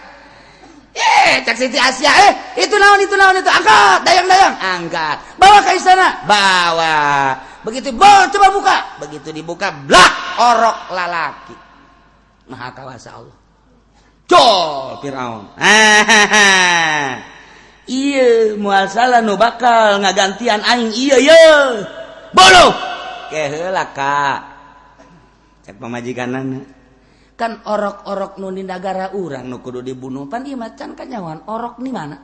cak Siti Asia itu naon itu angkat dayang angkat bawa ke istana bawa begitu coba buka begitu dibuka blak orok lalaki maha kawasa Allah col Firaun iya moal salah nu bakal ngagantian aing iya bolo keheula ka cek pamajikanana kan orok-orok nu di negara urang nu kudu dibunuh pan ieu macan kanyawan orok ni mana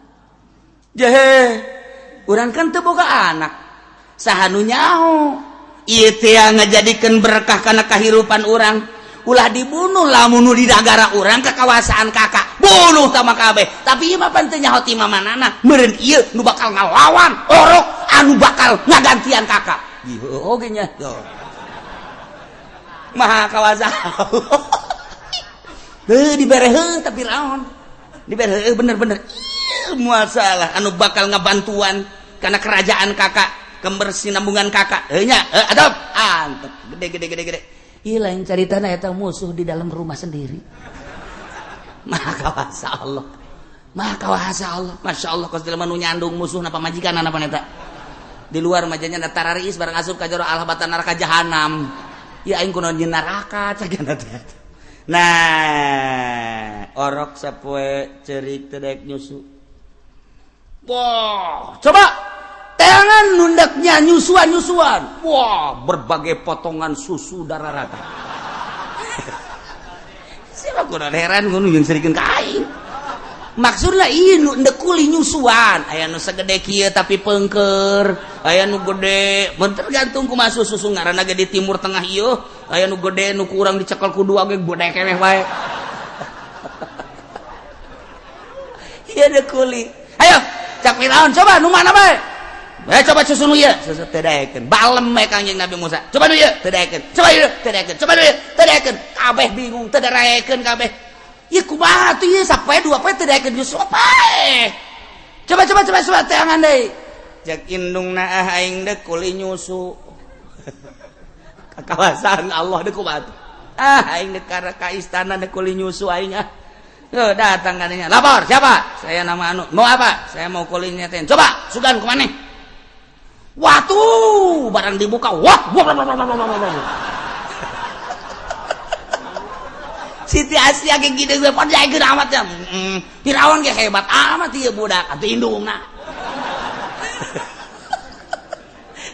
jehe urang kan teu boga anak saha nu nyaho ieu teh ngajadikeun berkah kana kahirupan urang ulah dibunuh lamun nu di negara urang kekawasaan kakak bunuh sama kabeh tapi ieu mah pan teu nyaho ti mamanana meureun ieu nu bakal ngalawan orok anu bakal ngagantian kakak ieu oge nya maha kawasa dibereheun tapi Firaun dibereheun bener-bener moal salah anu bakal ngabantuan karena kerajaan kakak kebersinambungan kakak nya adab antep gede Iya lain caritana eta musuh di dalam rumah sendiri. Maha kawasa Allah. Maha kawasa Allah. Masya Allah kos jelema nu nyandung musuh napa majikan apa neta. Di luar majanya da tarariis barang asup ka jero alhabatan neraka jahanam. Ya aing kunaon nyeun neraka cagana teh. Nah, orok sapoe ceurik teu daek nyusu. Wah, coba tangan nundaknya nyusuan. Wah, berbagai potongan susu darah-darah. Siapa kudu heran ngono yang serikeun ka aing. Maksudna ieu nu ndekuli nyusuan, aya nu sagede kieu tapi peungkeur, aya nu gede, mun tergantung kumaha susu ngaranna ge di timur tengah ieu, aya nu gede nu kurang dicekel ku dua ge gede keneh wae. Ieu ndekuli. Ayo, cak Firaun coba nu mana bae? Coba susu nu ieu, susu teu daekeun. Balem we Kangjeng Nabi Musa. Coba nu ieu, teu daekeun. Coba ieu, teu daekeun. Coba nu ieu, teu daekeun. Kabeh bingung, teu daekeun kabeh. Ya kumaha tuh ya sapoe dua poe teu daekeun nyusu pae. Coba teangan deui. Jak indungna aing deuk kuli nyusu. Kakawasan Allah deuk kumaha tuh. Aing deuk ka istana deuk kuli nyusu aing ah. Yo datang katanya. Lapor siapa? Saya nama anu. Mau apa? Saya mau kuli nyatain. Coba sugan ku maneh. Wah tuh barang dibuka. Wah. Siti Asya ge gede gue panjang amat ya. Firaun ge hebat amat ieu budak atuh indungna.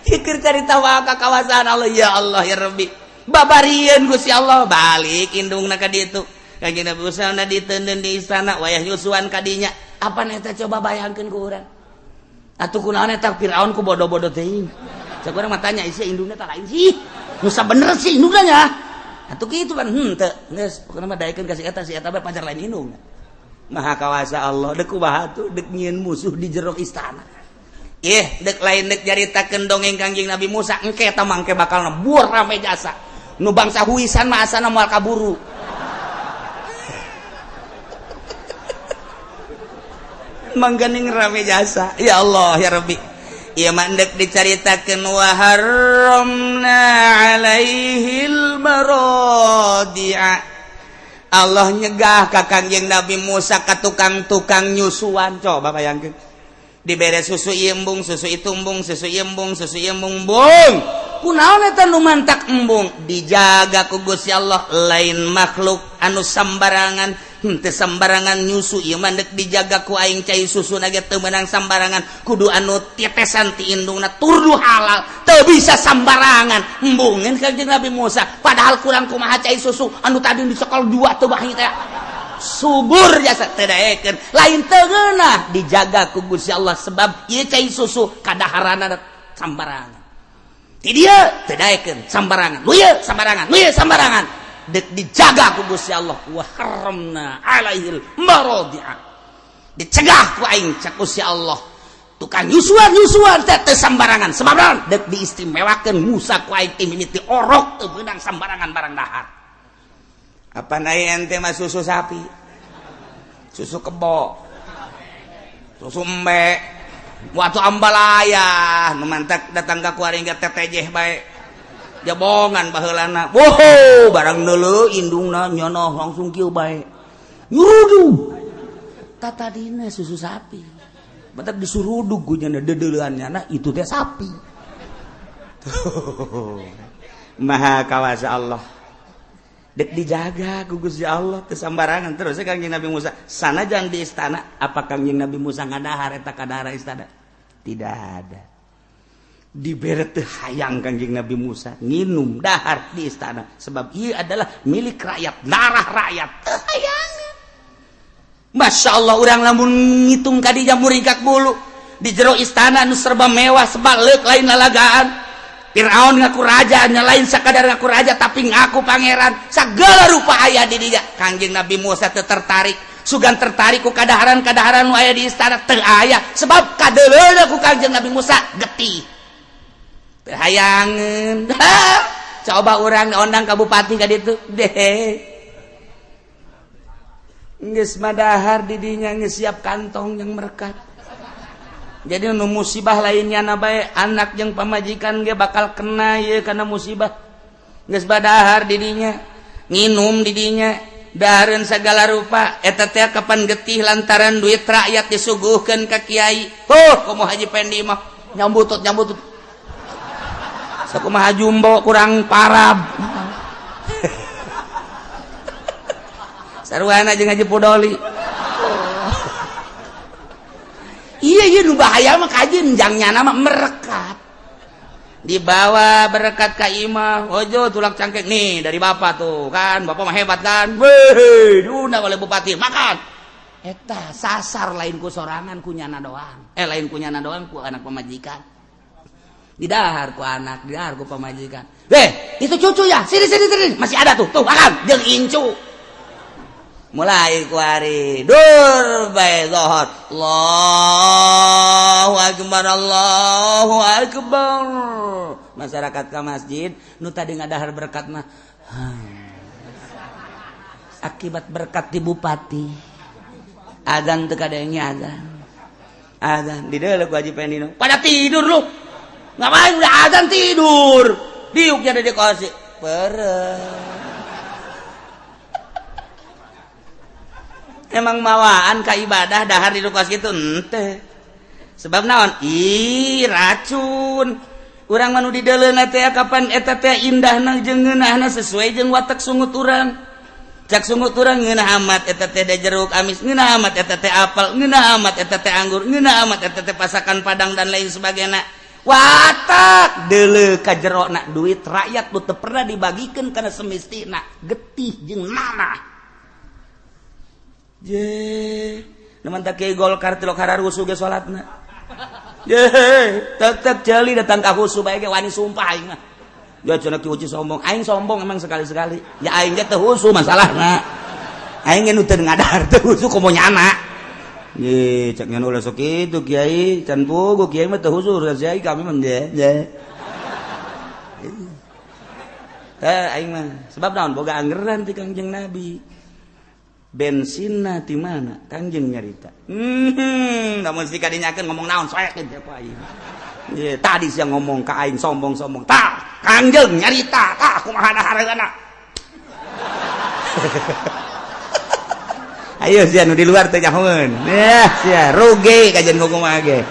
Ikir carita wae ka kawasan Allah ya Allah ya Rabbi. Babarieun Gusti Allah balik indungna ka ditu. Kanjeng Nabi Musa na diteundeun di istana wayah nyusuan ka dinya. Apa eta coba bayangkeun ku urang. Atuh kunaon eta Firaun ku bodoh-bodoh teuing. Cak urang mah tanya isi indungna tah lain sih. Nusa bener sih indungna nya. Atuh kitu pan teu geus pokona mah daekeun ka si eta bae pacar lain indung. Maha kawasa Allah deuk kumaha atuh deuk nyieun musuh di jero istana. Deuk lain deuk jaritakeun dongeng Kangjeng Nabi Musa engke eta mangke bakal buur rame jasa. Nu bangsa huisan mah asana moal kaburu. Mangganing rame jasa. Ya Allah ya Rabbi. Ia mandek dicaritakeun wa haramna alaihil maradi'a. Allah nyegah ka Kangjeng Nabi Musa ka tukang-tukang nyusuan. Coba bayangkeun. Dibere susu embung, susu itumbung, susu embung, susu embung bung. Kunaon eta nu mantak embung? Dijaga ku Gusti Allah lain makhluk anu sambarangan. Teu sambarangan nyusu ieu mandek dijaga ku aing cai susuna ge teu meunang sambarangan kudu anu tetesan ti indungna turdu halal teu bisa sambarangan embungeun Kanjeng Nabi Musa padahal kurang kumaha cai susu anu tadi dicekal dua teu bahi teh subur jasa teu daekeun lain teu geunah dijaga ku Gusti Allah sebab ieu cai susu kadaharanna sambarangan ti dieu teu daekeun sambarangan nu ieu sambarangan dek dijaga ku Gusti Allah wa haramna alaihil maradi'a dicegah ku aing cak Gusti Allah tukang nyusuan teh teu sambarangan sebab naon dek diistimewakeun Musa ku aing teh mimiti orok teu beunang sambarangan barang dahar apa nae ente mah susu sapi susu kebo susu embe waktu ambalaya nu mantak datang ka kuaring ge tetejeh bae jabongan baheulana woho barang neuleu indungna nyonoh langsung kieu bae nyurudug tatadina susu sapi batak disurudug gunana dedeuleuannya itu teh sapi maha kawasa Allah dek dijaga ku Gusti Allah teu sambarangan terus Kangjeng Nabi Musa sanajan di istana apa Kangjeng Nabi Musa ngadahar eta kadahar istana tidak ada dibere teu hayang Kangjeng Nabi Musa nginum dahar di istana sebab ieu adalah milik rakyat darah rakyat teu hayang Masya Allah urang lamun ngitung ka dinya muringkak bulu di jero istana nu serba mewah sebaleuk lain lalagaan Firaun ngaku raja lain sakadar ngaku raja tapi ngaku pangeran sagala rupa aya di dinya Kangjeng Nabi Musa teu tertarik sugan tertarik ku kadaharan-kadaharan nu aya di istana teu aya sebab kadeuleuna ku Kangjeng Nabi Musa getih hayangeun coba urang ondang ka bupati ka ditu deh geus madahar di dinya geus siap kantong yang merekat jadi nu musibah lainnya na bae anak jeung pamajikan ge bakal kena ieu kana musibah geus badahar didinya nginum didinya dahareun segala rupa eta teh kapan getih lantaran duit rakyat disuguhkeun ka kiai kumaha Haji Pendi mah nyambutut sakumaha jumbo kurang parab sarwana jeung Haji Pudoli iya nu bahaya mah kaji enjangnya nama merekat dibawa berkat ka imah ojo tulak cangkek nih dari bapak tuh kan bapak mah hebat kan weh diundang oleh bupati makan eta sasar lain ku sorangan kunyana doang lain kunyana doang ku anak pemajikan didahar ku anak didahar ku pemajikan itu cucu ya sini masih ada tuh makan jeung incu mulai kuari dur bae zohor Allahu akbar masyarakat ka masjid nu tadi ngadahar berkat mah akibat berkat di bupati azan teu kadenge azan di deuleu ku Haji Pendi pada tidur lu ngapain udah azan tidur diuk jadi di kursi peureum emang mawaan ka ibadah dahar di kos kitu henteu sebab naon racun urang manu di deuleuna teh kapan eta teh indahna jeung ngeunahna sesuai jeung watak sungut urang cak sungut urang ngeunah amat eta teh da jeruk amis ngeunah amat eta teh apel ngeunah amat eta teh anggur ngeunah amat eta teh pasakan padang dan lain sebagainya watak deuleu ka jerona duit rakyat nu teu pernah dibagikeun kana semestina getih jeung nanah je namun tak kiai Golkar tilok hararusu ge salatna je tetep jeli datang ka husu bae ge wani sumpah aing mah ya cenah kiuci sombong aing sombong emang sekali-sekali ya aing ge teu husu masalahna aing ge nu teu ngadahar teu husu komo nyana ye cek ngan ulah sok kitu kiai can pugu kiai mah teu husu kiai kami mah je aing mah sebab naon boga anggeran ti Kangjeng Nabi bensinna di mana Kangjeng nyarita namun si kadinyakeun ngomong naon soek teh ku aing ye tadi sia ngomong ka aing sombong tah Kangjeng nyarita tah kumaha dahareunana ayo sia nu di luar teh nyahoeun sia rugi kajen kumaha ge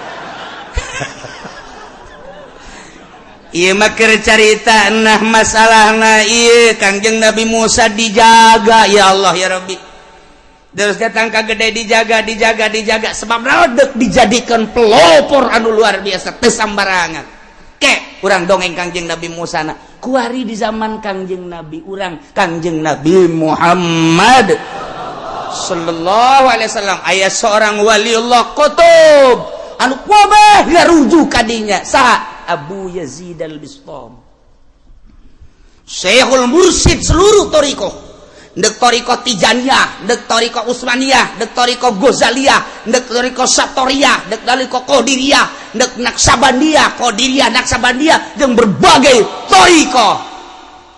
ieu mah keur carita nah masalahna ieu Kangjeng Nabi Musa dijaga ya Allah ya Rabbi terus datang ka gede dijaga sebab naon deuk dijadikan pelopor anu luar biasa teu sambarangan ke urang dongeng Kangjeng Nabi Musa na kuari di zaman Kangjeng Nabi urang Kangjeng Nabi Muhammad sallallahu alaihi wasallam aya seorang waliullah kutub anu kabeh ngarujuk kadinya saha Abu Yazid al-Bistami Syekhul Mursyid seluruh thariqah dek toriko Tijaniyah, dek toriko Utsmaniyah, dek toriko Ghazaliyah, dek toriko Satoriyah, dek toriko Qadiriyah, dek Naksabandiyah, Qadiriyah, Naksabandiyah jeung berbagai toriko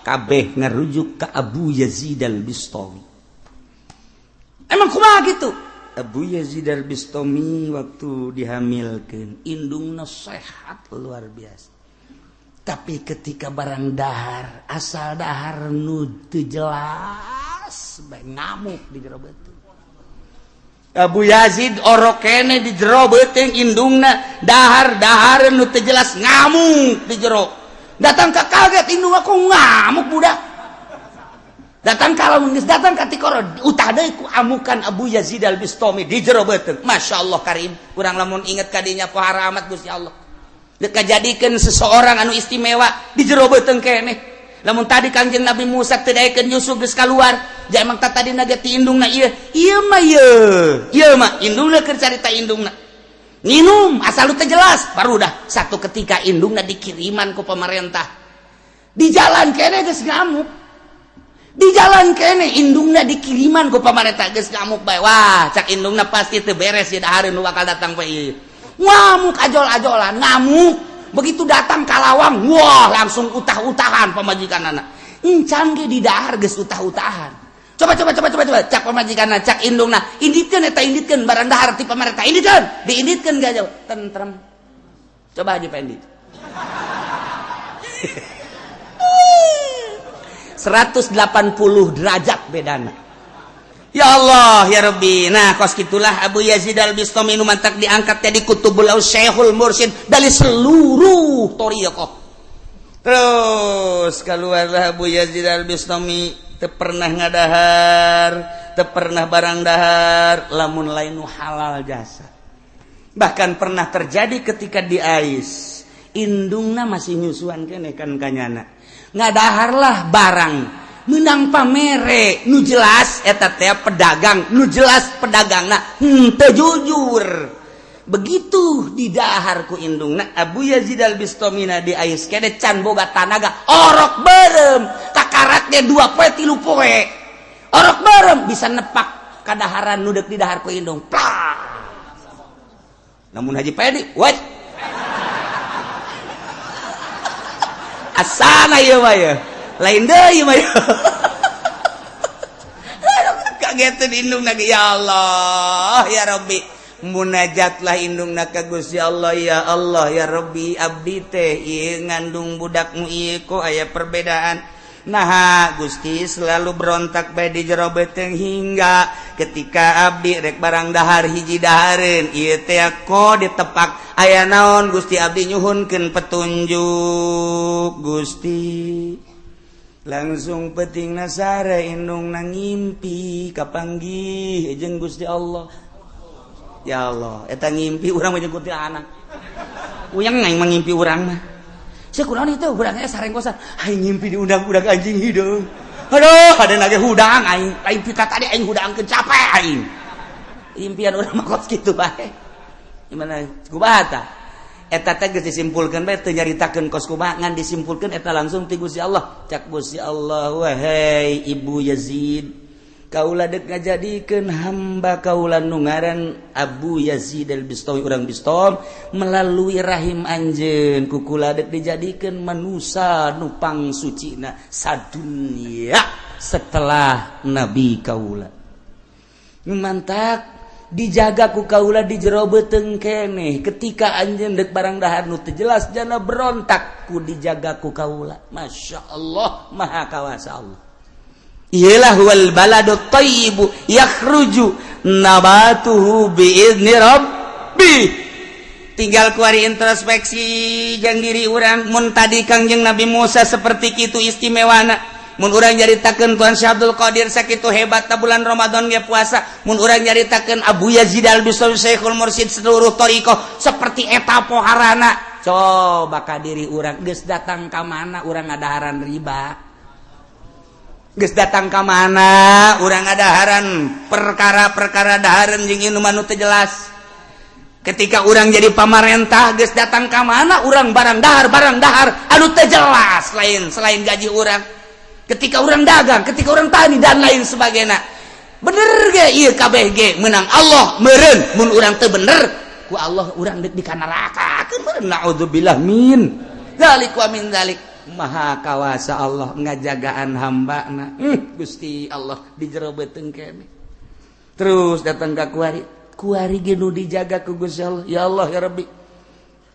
kabeh ngarujuk ke Abu Yazid al-Bistami. Emang kumaha gitu? Abu Yazid al-Bistami waktu dihamilkeun indungna sehat luar biasa. Tapi ketika barang dahar asal dahar nu teu jelas bae ngamuk di jero beuteung Abu Yazid orokene di jero beuteung indungna dahar nu teu jelas ngamuk di jero datang ka kaget indung aku ngamuk budak datang kalau geus datang ka tikoro utah deui ku amukan Abu Yazid al-Bistami di jero beuteung masyaallah karim urang lamun inget kadinya pohara amat Gusti Allah deka jadikeun seseorang anu istimewa di jero beuteung keneh lamun tadi Kangjeng Nabi Musa teu daekeun Yusuf geus kaluar ja emang tadi naga ti indungna ieu mah indungna keur carita indungna nginum asal teu jelas baru dah satu ketika indungna dikiriman ku pemerintah di jalan keneh geus ngamuk di jalan keneh indungna dikiriman ku pemerintah geus ngamuk bae wah cak indungna pasti teu beres ya dahareun nu bakal datang bae ieu ngamuk ajol-ajolan ngamuk begitu datang kalawang wah langsung utah-utahan pemajikan anak encan ge di dahar geus utah-utahan coba cak pemajikan cak indungna inditkeun eta inditkeun barang dahar ti pamarentah inditkeun diinditkeun gak jauh tentrem coba Haji Pendi 180 derajat bedana. Ya Allah ya Rabbi. Nah kos gitulah Abu Yazid al-Bistami nu mantak diangkat jadi kutubul Syekhul Mursyid dari seluruh thariqah. Terus keluarlah Abu Yazid al-Bistami teu pernah ngadahar, teu pernah barang dahar lamun lain nu halal jasa. Bahkan pernah terjadi ketika di Ais, indungna masih nyusuan keneh kan kanyana. Ngadaharlah barang menang pamere nu jelas eta teh pedagang nu jelas pedagangna teu jujur. Begitu didahar ku indungna Abu Yazid al-Bistamina di Ais kene can boga tanaga orok berem kakaratnya 2 poe 3 poe orok berem bisa nepak kadaharan nu deuk didahar ku indung plak. Namun Haji Pedi what asana ieu mah ya lain deui mah ya kageteun indungna ya Allah ya Rabbi munajatlah indungna ka Gusti Allah ya Allah ya Rabbi abdi teh ieu ngandung budakmu ieu kok aya perbedaan. Nah Gusti selalu berontak bae di jero beteng hingga ketika abdi rek barang dahar hiji dahareun ieu teh kok ditepak aya naon Gusti abdi nyuhunkeun petunjuk Gusti. Langsung petingna sare indungna ngimpi kapanggih jeung Gusti Allah. Ya Allah eta ngimpi urang mah jeung kuntilanak. Uyang aing mangimpi urang mah. Sakunaon itu urang aya sareng kosan. Aing ngimpi diundang budak anjing hideung. Aduh, hadeuna ge hudang aing pita tadi aing hudangkeun capek aing. Impian urang mah kos kitu bae. Gimana kumaha tah? Eta teh geus disimpulkeun bae teu nyaritakeun kos kumaha ngan disimpulkeun eta langsung ti Gusti Allah. Cak Gusti Allah wahai Ibu Yazid, kaula deuk ngajadikeun hamba kaula nu ngaran Abu Yazid al-Bistami urang Bistom melalui rahim anjeun ku kula deuk dijadikeun manusia nu pangsucina sadunya setelah nabi kaula. Mantak dijaga ku kaula di jero beuteung keneh ketika anjeun deuk barang dahar nu teu jelas jana berontak ku dijaga ku kaula. Masyaallah maha kawasa Allah. Ialah wal baladut thayyibu yakhruju nabatuhu biizni rabbi. Tinggal kuari introspeksi jeung diri urang mun tadi Kangjeng Nabi Musa seperti kitu istimewana. Mun urang nyaritakeun Tuan Syekh Abdul Qadir sakitu hebatna bulan Ramadan ge puasa. Mun urang nyaritakeun Abu Yazid al-Bistami Syekhul Mursyid seluruh thariqah seperti eta poharana. Coba ka diri urang geus datang ka mana urang ngadaharan riba. Geus datang ka mana urang ngadaharan perkara-perkara dahareun jeung inuman nu teu jelas. Ketika urang jadi pamarentah geus datang ka mana urang barang dahar anu teu jelas lain selain gaji urang. Ketika orang dagang, ketika orang tani dan lain sebagainya. Bener ge ieu kabeh ge meunang Allah meureun mun urang teu bener ku Allah urang deuk dikanarakakeun meureun naudzubillah min dzalik wa min dzalik. Maha kawasa Allah ngajagaan hambana. Gusti Allah di jero beuteung keneh. Terus datang ka kuari ge nu dijaga ku Gusti Allah. Ya Allah ya Rabbi.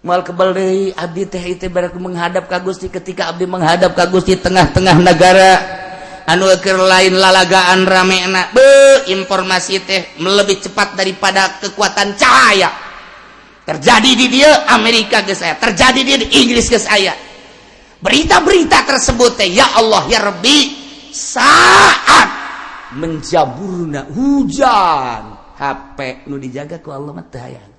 Mal kebal deui abdi teh ieu barak menghadap ka Gusti ketika abdi menghadap ka Gusti tengah-tengah negara anu keur lain lalagaan ramena informasi teh lebih cepat daripada kekuatan cahaya. Terjadi di dia Amerika geus aya, terjadi di Inggris geus aya. Berita-berita tersebut teh ya Allah ya Rabbi saat menjaburna hujan HP nu dijaga ku Allah mah teu aya.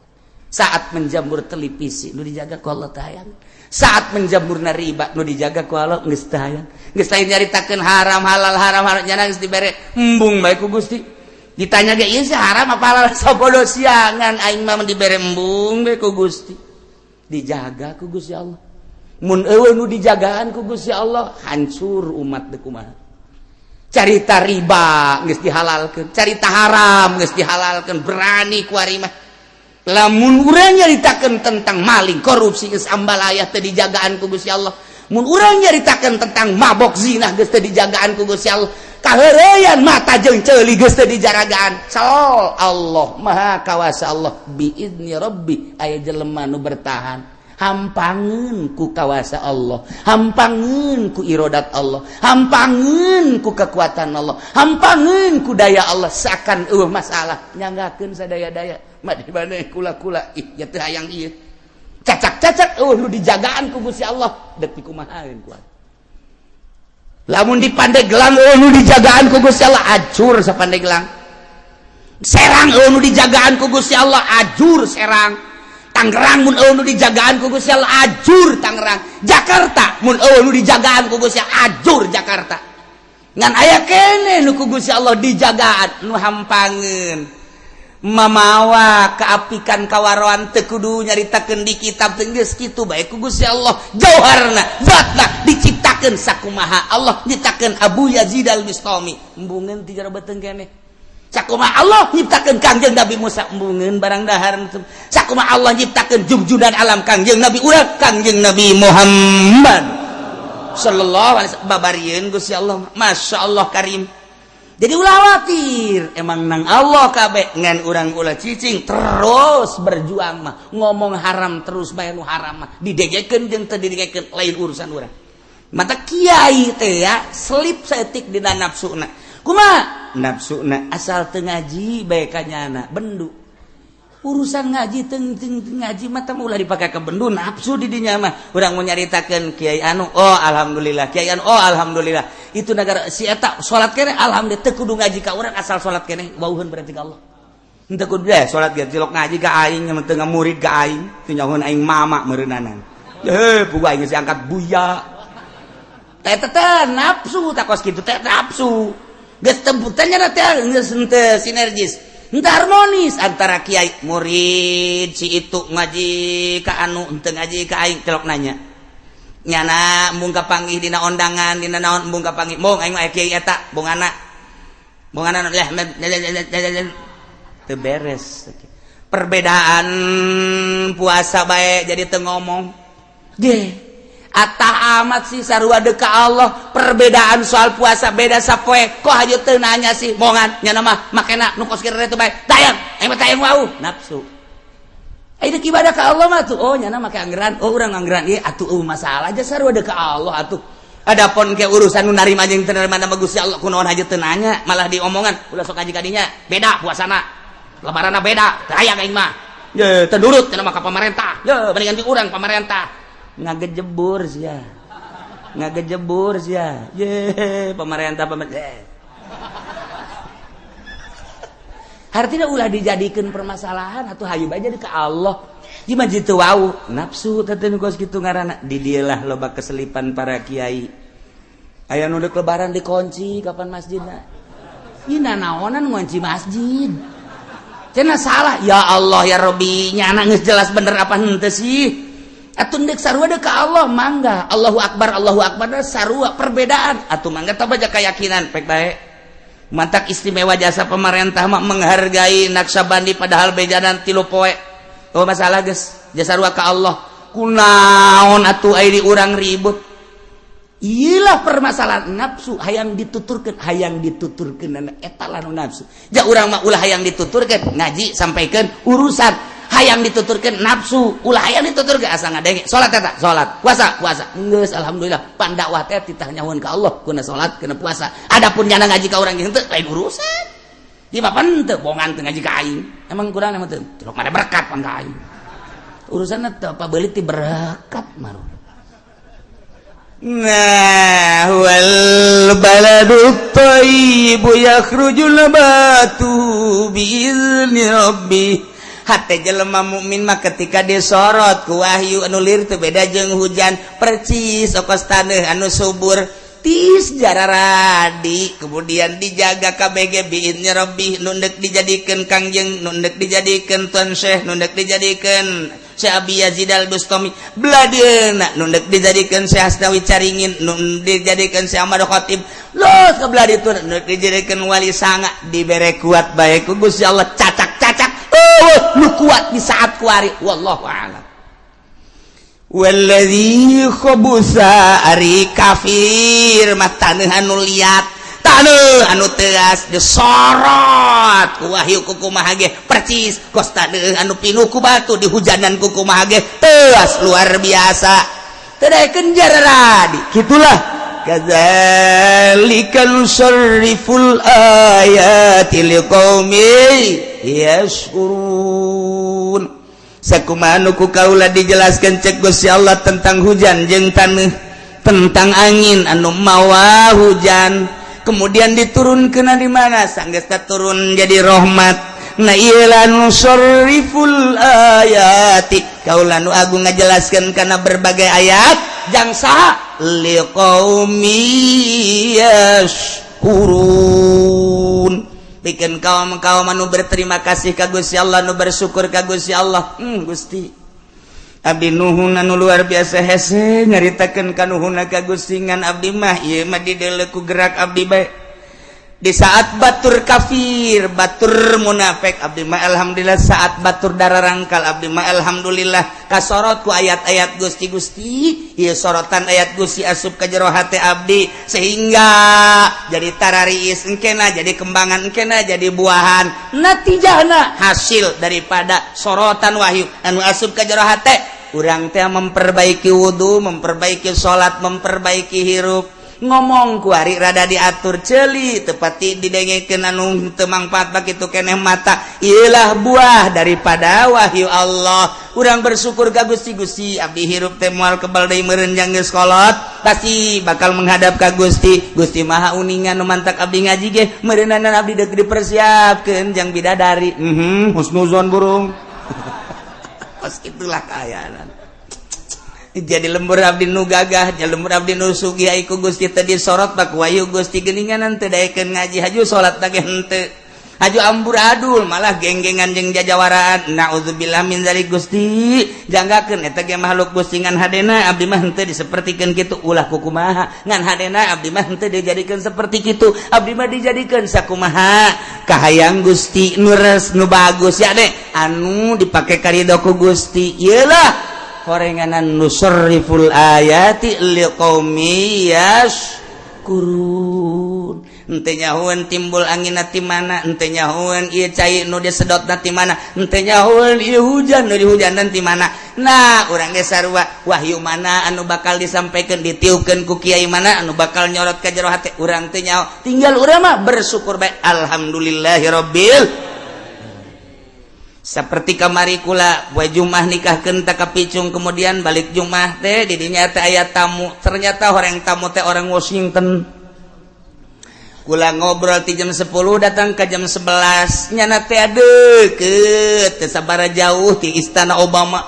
Saat menjamur televisi nu dijaga ku Allah teu hayang. Saat menjamurna riba nu dijaga ku Allah geus teu hayang. Geus lain nyaritakeun haram halal nya geus dibere embung bae ku Gusti. Ditanya ge ieu haram apa halal sabodo siangan aing mah dibere embung bae ku Gusti. Dijaga ku Gusti Allah. Mun eueuh nu dijagaan ku Gusti Allah hancur umat teh kumaha. Carita riba geus dihalalkeun, carita haram geus dihalalkeun, berani kuari mah. Lamun urang nyaritakeun tentang maling, korupsi geus ambalaya teu dijagaan ku Gusti Allah. Mun urang nyaritakeun tentang mabok zina geus teu dijagaan ku Gusti Allah. Kaheureyan mata jeung ceuli geus teu dijagaan. Allah Maha Kawasa Allah biizni Rabbi aya jelema nu bertahan. hampangeun ku kawasa Allah, hampangeun ku irodat Allah, hampangeun ku kekuatan Allah, hampangeun ku daya Allah. Seakan masalah nyanggakeun sadaya-daya mah dibane kula-kula ih nya teu hayang ieu cacak-cacak nu dijagaan ku Gusti Allah deuk pikumahaeun ku lamun di Pandeglang nu dijagaan ku Gusti Allah ajur sa Pandeglang, Serang nu dijagaan ku Gusti Allah ajur Serang, Tangerang mun nu dijagaan ku Gusti Allah ajur Tangerang, Jakarta mun nu dijagaan ku Gusti Allah ajur Jakarta. Ngan aya kene nu ku Gusti Allah dijagaan nu hampangeun mamawa kaapikan kawaroan teu kudu nyaritakeun di kitab teu geus kitu bae ku Gusti Allah jauharna zatna diciptakeun sakumaha Allah nyiptakeun Abu Yazid al-Bistami embungeun ti jarobeteun kene. Sakumaha Allah nyiptakeun Kangjeng Nabi Musa embungeun barang dahar sakumaha Allah nyiptakeun junjunan alam Kangjeng Nabi urang Kangjeng Nabi Muhammad sallallahu alaihi wasallam babarieun Gusti Allah masyaallah karim. Jadi ulah khawatir emang nang Allah kabeh ngan urang ulah cicing terus berjuang mah ngomong haram terus bae nu haram mah didegekeun jeung teu didegekeun lain urusan urang. Mata kiai teh ya selip saeutik dina nafsuna. Kumaha? Nafsuna asal teu ngaji bae kanyana bendu. Urusan ngaji teu ngaji mah teh ulah dipake ke bendu nafsu di dinya mah. Urang mau nyaritakeun kiai anu oh alhamdulillah, kiai anu oh alhamdulillah. Itu negara si eta salat kene alhamdulillah teu kudu ngaji ka urang asal salat kene wauheun berarti ka Allah. Henteu kudu deh salat ge cilok ngaji ka aing mah teu ngamurid ka aing, teu nyahoon aing mama meureunanan. Pugu aing geus angkat buya. Teh nafsu tak kos kitu teh nafsu. Geus tembutannya teh geus henteu sinergis. Henteu harmonis antara kiai murid si itu ngaji ka anu henteu ngaji ka aing celok nanya. Nyana embung kapanggih dina ondangan dina naon embung kapanggih mong aing mah kiai eta bongana leh teu beres. Perbedaan puasa bae jadi teu ngomong. Atah amat sih sarua deuk ka Allah perbedaan soal puasa beda sapoe kok hayu teu nanya sih mongan nya mah makena nu kos kira teh bae tayang mah tayang wau nafsu ai deuk ibadah ka Allah mah tuh oh nya make anggeran oh urang anggeran ieu atuh masalah aja sarua deuk ka Allah atuh adapun ke urusan nu narima jeung teu narima nama Gusti Allah kunaon hayu teu nanya malah diomongan ulah sok ngaji ka dinya beda puasana lebaranna beda tayang aing mah ye teu nurut cenah mah ka pamarentah ye bari ganti urang pamarentah ngagejebur sia ye pemerintah artinya ulah dijadikeun permasalahan atuh hayu bae jadi ka Allah gimana jitu wau nafsu teh kos kitu ngaranna di dieu lah loba keselipan para kiai aya nu deuk lebaran dikunci kapan masjidna ieu naonan ngunci masjid cenah salah ya Allah ya Rabbi nyana geus jelas bener apa henteu sih atuh deuk sarua deuk ka Allah mangga Allahu akbar sarua perbedaan atuh mangga tah baja keyakinan pek bae mantak istimewa jasa pemerintah mah menghargai Naksabandi padahal bejanan 3 poe oh masalah geus jasa sarua ka Allah kunaon atuh aya di urang ribut iyalah permasalahan nafsu hayang dituturkeun eta lah nafsu ja urang mah ulah hayang dituturkeun ngaji sampaikeun urusan hayang dituturkeun nafsu ulah hayang dituturkeun asa ngadenge salat eta salat puasa geus alhamdulillah pandakwah teh titah nyahoon ka Allah kuna salat kuna puasa adapun nyana ngaji ka urang henteu lain urusan ieu mah henteu bongan teu ngaji ka aing emang kurang emang teu rok made berkat pan ka aing urusanna teu apa beulit ti berkat mah nah wal baladut thayyibu yakhrujul nabatu biizni rabbih hate jelema mukmin mah ketika disorot ku wahyu anu lir teu beda jeung hujan percis okos taneuh anu subur tis jararadi kemudian dijaga KBG biizni rabbih nu deuk dijadikeun Kangjeng nu deuk dijadikeun Tuan Syekh nu deuk dijadikeun Syekh Abi Yazid al-Bustami bladeuna nu deuk dijadikeun Syekh Asnawi Caringin nu dijadikeun Syekh Ahmad Khatib los ka bladitu nu dijadikeun wali sanga dibere kuat bae ku Gusti Allah cacak-cacak lu kuat di saat kuari wallahu a'lam walladzi khabusa ari kafir mah taneuh anu liat anu teas disorot wahyu kukumaha ge percis kosta anu pinuku batu di hujanan kukumaha ge teas luar biasa tadaikeun jaradi kitulah kadzalika nusarriful ayati liqaumin yashkurun sakumaha anu ku kaula dijelaskeun cek Gusti Allah tentang hujan jeung taneuh tentang angin anu mawa hujan kemudian diturunkeun di mana sanggeus turun jadi rahmat na ieu nusarriful ayati kaula nu agung ngajelaskeun kana berbagai ayat jang saha liqaumi yashkurun bikin kaum anu berterima kasih ka Gusti Allah nu bersyukur ka Gusti Allah Gusti abdi nuhun anu luar biasa hese nyaritakeun ka nuhunna ka Gusti ngan abdi mah ieu mah dideuleu ku gerak abdi bae di saat batur kafir batur munafik abdi mah alhamdulillah saat batur dararangkal abdi mah alhamdulillah kasorot ku ayat-ayat Gusti ieu sorotan ayat Gusti asup ka jero hate abdi sehingga jadi tarariis engkena jadi kembangan engkena jadi buahan natijahna hasil daripada sorotan wahyu anu asup ka jero hate urang teh memperbaiki wudu memperbaiki salat memperbaiki hirup ngomong ku ari rada diatur ceuli tepati didengekeun anu teu mangpaat bakitu keneh mata ieulah buah daripada wahyu Allah urang bersyukur ka Gusti abdi hirup teh moal kebal deui meureun jang geus kolot pasti bakal menghadap ka Gusti maha uningan nu mantak abdi ngaji ge meureunana abdi deuk dipersiapkeun jang bidadari husnuzon burung pas itulah kaayaan jadi lembur abdi nu gagah jadi lembur abdi nu sugih iku Gusti teh disorot bak wayu Gusti geuninganan teu daekeun ngaji haju salat teh henteu haju amburadul malah genggengan jeung jajawaraan naudzubillah min zalik Gusti janggakeun eta ge makhluk Gusti ngan hadena abdi mah henteu disapertikeun kitu ulah kukumaha ngan hadena abdi mah henteu dijadikeun saperti kitu abdi mah dijadikeun sakumaha kahayang Gusti nu res nu bagus ya deh anu dipake karidho ku Gusti ieulah horenganan nusarriful ayati liqaumi yashkurun henteu nyahoeun timbul angin ti mana henteu nyahoeun ieu cai nu disedotna ti mana henteu nyahoeun ieu hujan nu dihujanan ti mana nah urang ge sarua wahyu mana anu bakal disampaikeun ditiupkeun ku kiai mana anu bakal nyorot ka jero hate urang teu nyaho tinggal urang mah bersyukur bae alhamdulillahirabbil seperti kamari kula poe Jumat nikahkeun ta kapicung kemudian balik Jumat teh di dinya teh aya tamu ternyata orang tamu teh orang Washington kula ngobrol ti jam 10 datang ke jam 11 nyana teh deukeut teu sabaraha jauh ti istana Obama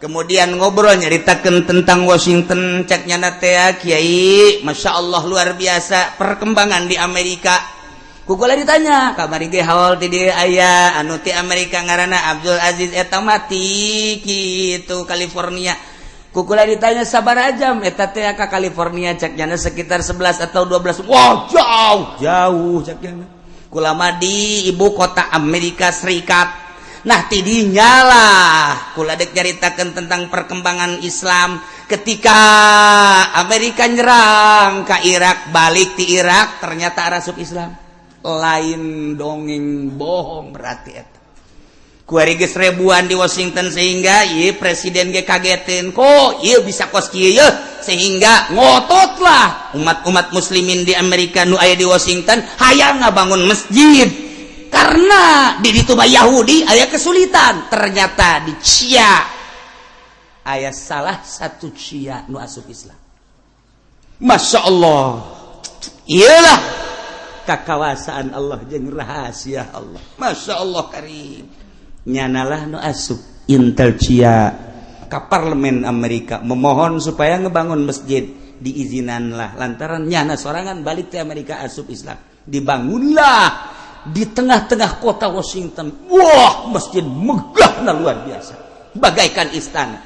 kemudian ngobrol nyaritakeun tentang Washington cek nyana teh kiai masyaallah luar biasa perkembangan di Amerika kukula ditanya kamari ge haul ti dieu aya anu ti Amerika ngaranna Abdul Aziz eta mati kitu California kukula ditanya sabaraha jam eta teh ka California cek nyana sekitar 11 atau 12 wah jauh cek nyana kula mah di ibu kota Amerika Serikat nah ti dinya lah kula dek nyaritakeun tentang perkembangan Islam ketika Amerika nyerang ka Irak balik ti Irak ternyata arasup Islam lain dongeng bohong berarti eta kuari geus ribuan di Washington sehingga ieu presiden ge kageteun kok ieu bisa kos kieu sehingga ngototlah umat-umat muslimin di Amerika nu aya di Washington hayang ngabangun masjid karena di ditu mah Yahudi aya kesulitan ternyata di Cia aya salah satu Cia nu asup Islam Masya Allah iyalah kakawasaan Allah jeung rahasia Allah Masya Allah karim nyanalah nu asup Intel Cia ka parlemen Amerika memohon supaya ngebangun masjid diizinanlah lantaran nyana sorangan balik ke Amerika asup Islam dibangunlah di tengah-tengah kota Washington wah masjid megah luar biasa bagaikan istana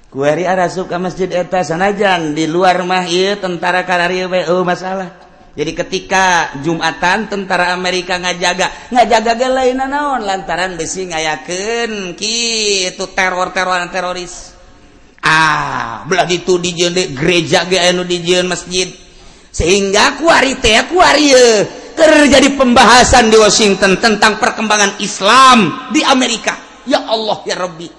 kuari arasup ke masjid eta sanajan di luar mah ieu tentara kararieu masalah. Jadi ketika Jumatan tentara Amerika ngajaga ge lain naon lantaran besi ngayakeun kitu teror-teroran teroris. Belah ditu dijieun gereja ge anu dijieun masjid. sehingga terjadi pembahasan di Washington tentang perkembangan Islam di Amerika. Ya Allah ya Rabbi,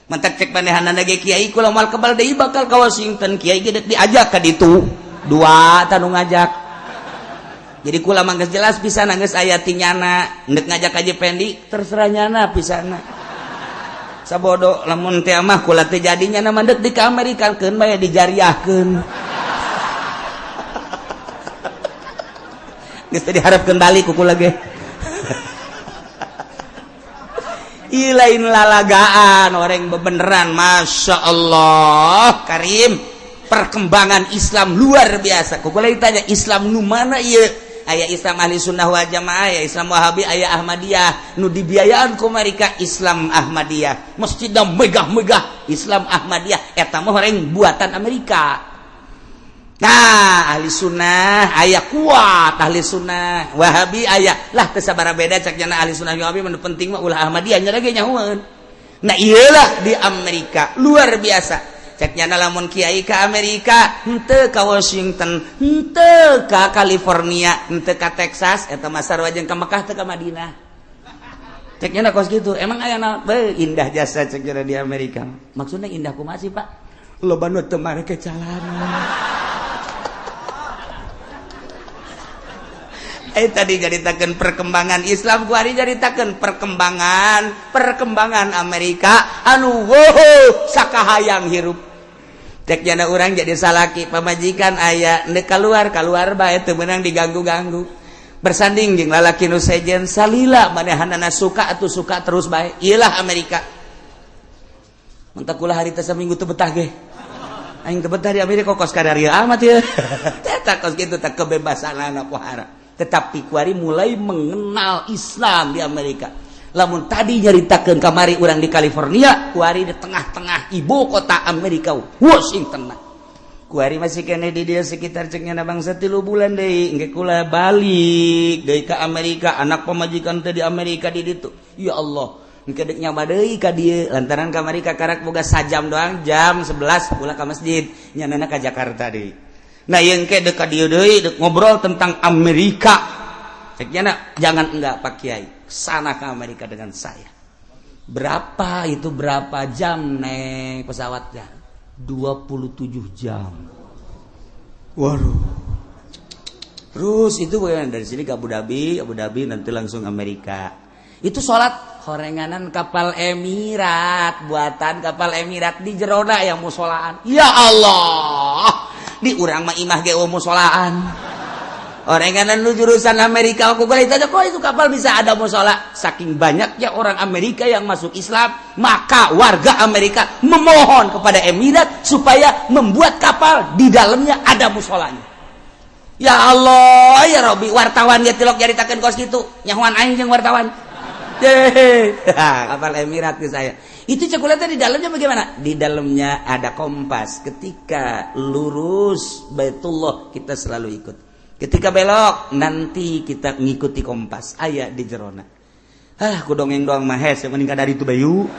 mantap cek manehanana ge kiai kula moal kebal deui bakal ka Washington, kiai ge diajak ka ditu dua tanu ngajak. Jadi kula mah geus jelas pisan geus aya tinyana ndek ngajak aja pendi terserah nyana pisana. Sabodo lamun teh mah kula teh jadinya na mandek di ka Amerika keun bae dijariahkeun. Geus teh diharapkeun balik ku kula ge. Ilain lalagaan orang bebeneran, masya Allah karim, perkembangan Islam luar biasa. Kukula ditanya Islam nu mana ieu? Aya Islam ahli sunnah wal jamaah, aya Islam wahabi, aya Ahmadiyah. Nu dibiayaan ku mereka Islam Ahmadiyah. Masjidna megah-megah Islam Ahmadiyah. Eta mah orang buatan Amerika. Nah, ahli sunnah aya kuat, ahli sunnah wahabi aya lah teu sabaraha beda cek cenah ahli sunnah wahabi mah penting mah ulah Ahmadiyah nya ge nyahoeun. Nah iyalah di Amerika luar biasa cek cenah lamun kiai ka Amerika henteu ka Washington, henteu ka California, henteu ka Texas, eta mah sarua jeung ka Mekah teu ka Madinah. Cek cenah kos kitu emang aya naon beuh indah jasa cek cenah di Amerika. Maksudna indah kumaha sih Pak? Loba nu teu make jalanan. Tadi jaritakeun perkembangan Islam, ku ari jaritakeun perkembangan Amerika anu wow sakahayang hirup. Cek jana urang jadi salaki pamajikan aya neuk kaluar bae teu meunang diganggu-ganggu. Bersanding jeung lalaki nu sejen salila manehanana suka atuh suka terus bae. Iyalah Amerika. Mun teu kula harita saminggu teu betah ge. Aing teu betah di Amerika kos kadarieu amat ieu. Eta kos kitu teh kebebasanana pohara. Tetapi kuari mulai mengenal Islam di Amerika. Lamun tadi nyaritakeun kamari urang di California, kuari di tengah-tengah ibu kota Amerika, Washington. Kuari masih kene di dia sekitar cengna bangsa 3 bulan deui, engke kula balik deui ka Amerika, anak pamajikan teh di Amerika di ditu. Ya Allah, engke deuk nyaba deui ka dieu lantaran kamari ka karak boga sajam doang, jam 11 kula ka masjid, nyanana ka Jakarta deui. Nah yang ke dekat dia dek ngobrol tentang Amerika. Ceknya jangan enggak Pak Kiai, sana ke Amerika dengan saya. Berapa jam naik pesawatnya? 27 jam. Waduh. Terus itu dari sini ke Abu Dhabi nanti langsung Amerika. Itu sholat horenganan kapal Emirat, buatan kapal Emirat di Jerona yang musolaan. Ya Allah. Di urang mah imah ge musolaan. Orenganan nu jurusan Amerika aku balik tanya kok itu kapal bisa ada musola. Saking banyaknya orang Amerika yang masuk Islam, maka warga Amerika memohon kepada Emirat supaya membuat kapal di dalamnya ada musolanya. Ya Allah, ya Robi, wartawan ge tilok nyaritakeun kos kitu. Nyahoan aing jeung wartawan. Kapal Emirat ke saya. Itu cokolatnya di dalamnya bagaimana? Di dalamnya ada kompas. Ketika lurus Baitullah kita selalu ikut. Ketika belok nanti kita ngikuti kompas. Aya di jerona. Ku dongeng doang mahes yang meninggal dari itu bayu.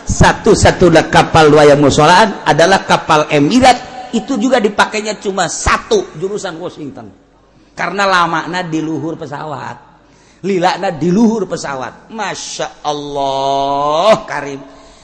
Satu-satunya kapal wayang musolaan adalah kapal Emirat. Itu juga dipakainya cuma satu jurusan Washington. Karena lamana di luhur pesawat. Lilana di luhur pesawat. Masya Allah karim.